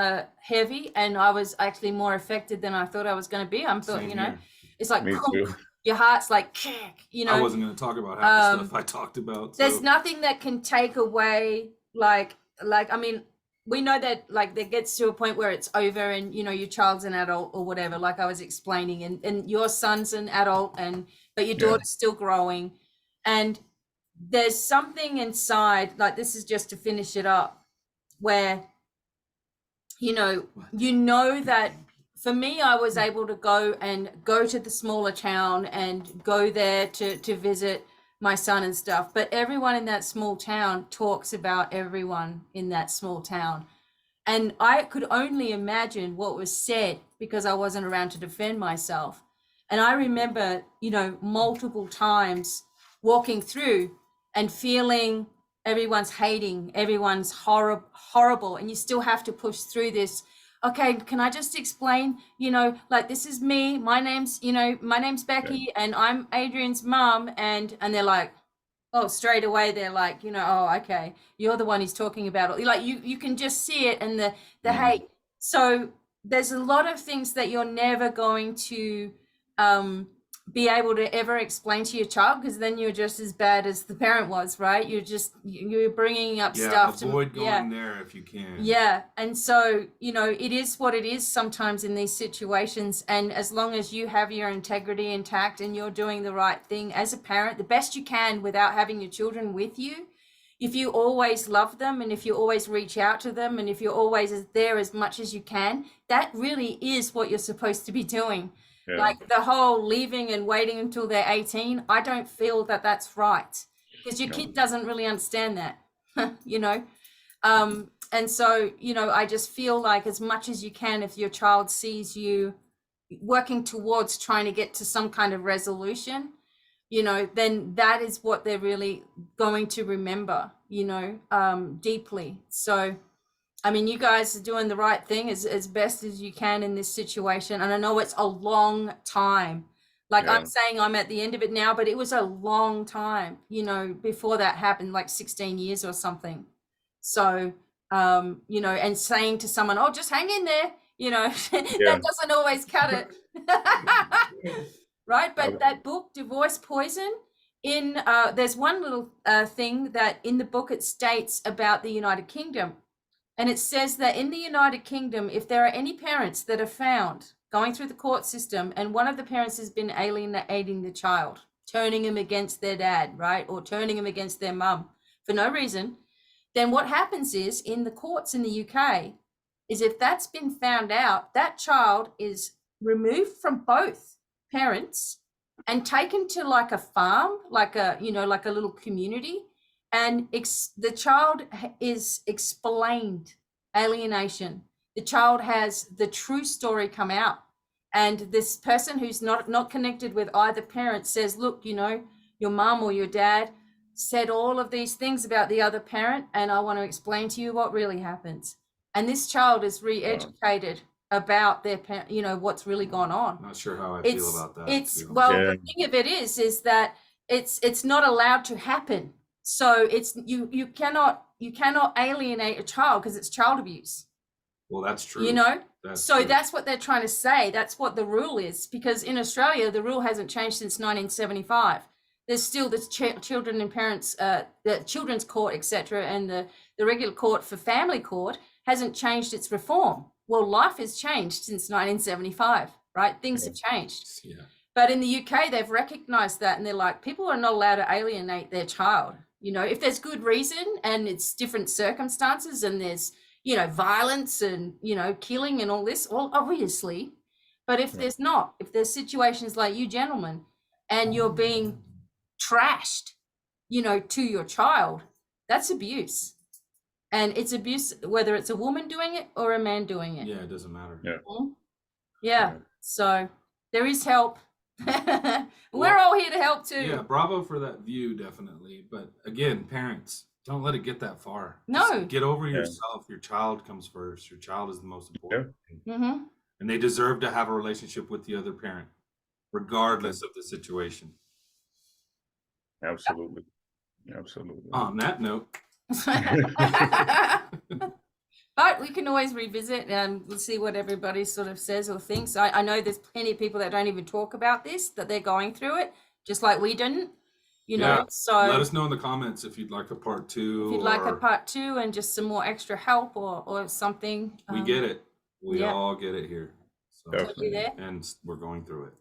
heavy, and I was actually more affected than I thought I was going to be. It's like your heart's like, you know. I wasn't going to talk about half the stuff I talked about. So. There's nothing that can take away, like, I mean, we know that, like, there gets to a point where it's over and, you know, your child's an adult or whatever, like I was explaining, and your son's an adult, but your daughter's still growing. And there's something inside, like, this is just to finish it up, where, you know that for me, I was able to go to the smaller town and go there to visit my son and stuff. But everyone in that small town talks about everyone in that small town. And I could only imagine what was said because I wasn't around to defend myself. And I remember, you know, multiple times walking through and feeling everyone's hating, everyone's horrible, and you still have to push through this. Okay, can I just explain, you know, like, this is me, my name's Becky, and I'm Adrian's mom, and they're like, oh, straight away they're like, you know, oh, okay, you're the one he's talking about. Like, you can just see it, and the hate. So there's a lot of things that you're never going to be able to ever explain to your child, because then you're just as bad as the parent was, right? You're bringing up stuff. Avoid going there if you can. Yeah, and so, you know, it is what it is sometimes in these situations, and as long as you have your integrity intact and you're doing the right thing as a parent, the best you can without having your children with you, if you always love them and if you always reach out to them and if you're always there as much as you can, that really is what you're supposed to be doing. Yeah. Like, the whole leaving and waiting until they're 18, I don't feel that that's right, because your kid doesn't really understand that, you know. And so, you know, I just feel like as much as you can, if your child sees you working towards trying to get to some kind of resolution, you know, then that is what they're really going to remember, you know, deeply. So, I mean, you guys are doing the right thing as best as you can in this situation. And I know it's a long time. Like, I'm saying I'm at the end of it now, but it was a long time, you know, before that happened, like 16 years or something. So, you know, and saying to someone, oh, just hang in there, you know, that doesn't always cut it. Right? But that book, Divorce Poison, there's one little thing that in the book it states about the United Kingdom. And it says that in the United Kingdom, if there are any parents that are found going through the court system and one of the parents has been alienating the child, turning him against their dad, right, or turning him against their mum for no reason, then what happens is, in the courts in the UK, is if that's been found out, that child is removed from both parents and taken to like a farm, like a, you know, like a little community. And the child is explained alienation. The child has the true story come out. And this person who's not connected with either parent says, look, you know, your mom or your dad said all of these things about the other parent, and I want to explain to you what really happens. And this child is re-educated about their parent, you know, what's really gone on. Not sure how I feel about that. The thing of it is that it's not allowed to happen. So it's you cannot alienate a child because it's child abuse. Well, that's true. You know, that's what they're trying to say. That's what the rule is, because in Australia the rule hasn't changed since 1975. There's still this children and parents, the children's court, etc., and the regular court for family court hasn't changed its reform. Well, life has changed since 1975, right? Things have changed. Yeah. But in the UK, they've recognized that, and they're like, people are not allowed to alienate their child. You know, if there's good reason and it's different circumstances and there's, you know, violence and, you know, killing and all this, well, obviously. But if there's not, if there's situations like you gentlemen and you're being trashed, you know, to your child, that's abuse. And it's abuse, whether it's a woman doing it or a man doing it. Yeah, it doesn't matter. Yeah. So there is help. We're all here to help too. Yeah, bravo for that view, definitely. But again, parents, don't let it get that far. No. Just get over yourself. Your child comes first. Your child is the most important thing. Mm-hmm. And they deserve to have a relationship with the other parent, regardless of the situation. Absolutely. On that note. But we can always revisit and we'll see what everybody sort of says or thinks. I know there's plenty of people that don't even talk about this, that they're going through it, just like we didn't, you know. So let us know in the comments if you'd like a part 2. If you'd like a part 2 and just some more extra help or something. We get it. We all get it here. So, there. And we're going through it.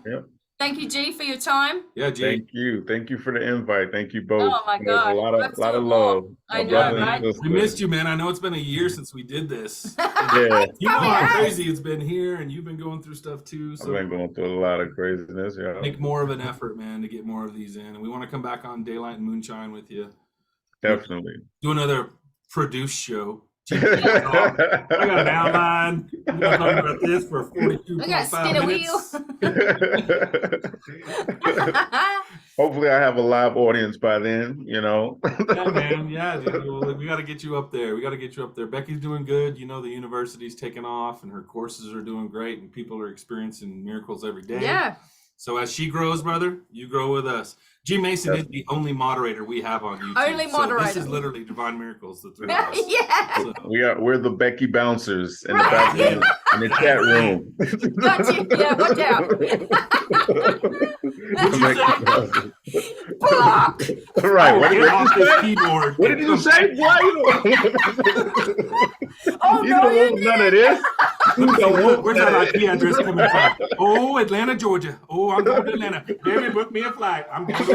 Yep. Thank you, G, for your time. Yeah, G. Thank you. Thank you for the invite. Thank you both. Oh my God. A lot of love. I know, right? We missed you, man. I know it's been a year since we did this. Yeah. You know how crazy it's been here, and you've been going through stuff too. So I've been going through a lot of craziness. Yeah. Make more of an effort, man, to get more of these in. And we want to come back on Daylight and Moonshine with you. Definitely. Do another produced show. I got an outline. We're going to talk about this for 42.5 minutes. Hopefully I have a live audience by then, you know. Yeah, man. Yeah, dude. We got to get you up there. Becky's doing good. You know, the university's taking off and her courses are doing great and people are experiencing miracles every day. Yeah. So as she grows, brother, you grow with us. G Mason is the only moderator we have on YouTube. Only moderator. So this is literally Devine Miracles, the 3 of us. Yeah. So, We're the Becky bouncers in the background in the chat room. Got you. Yeah, watch out. Block. Right. What did you say? Why Oh, you no, don't want none of this. Where's that IP address coming from? Oh, Atlanta, Georgia. Oh, I'm going to Atlanta. Baby, book me a flight. I'm going to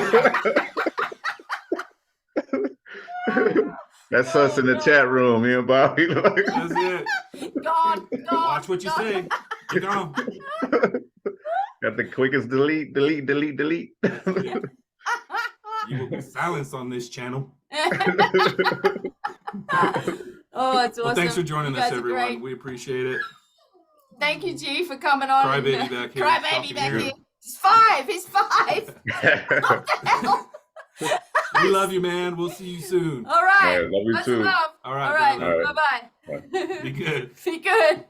That's us in the chat room, me and Bobby. That's it. God. Watch what you say. You're gone. Got the quickest delete. You will be silenced on this channel. Oh, it's awesome. Well, thanks for joining us, everyone. Great. We appreciate it. Thank you, G, for coming on. Crybaby back here. Crybaby back here. He's 5. He's 5. What the hell? We love you, man. We'll see you soon. All right. Love you too. Love. All right. Bye-bye. Be good. Be good.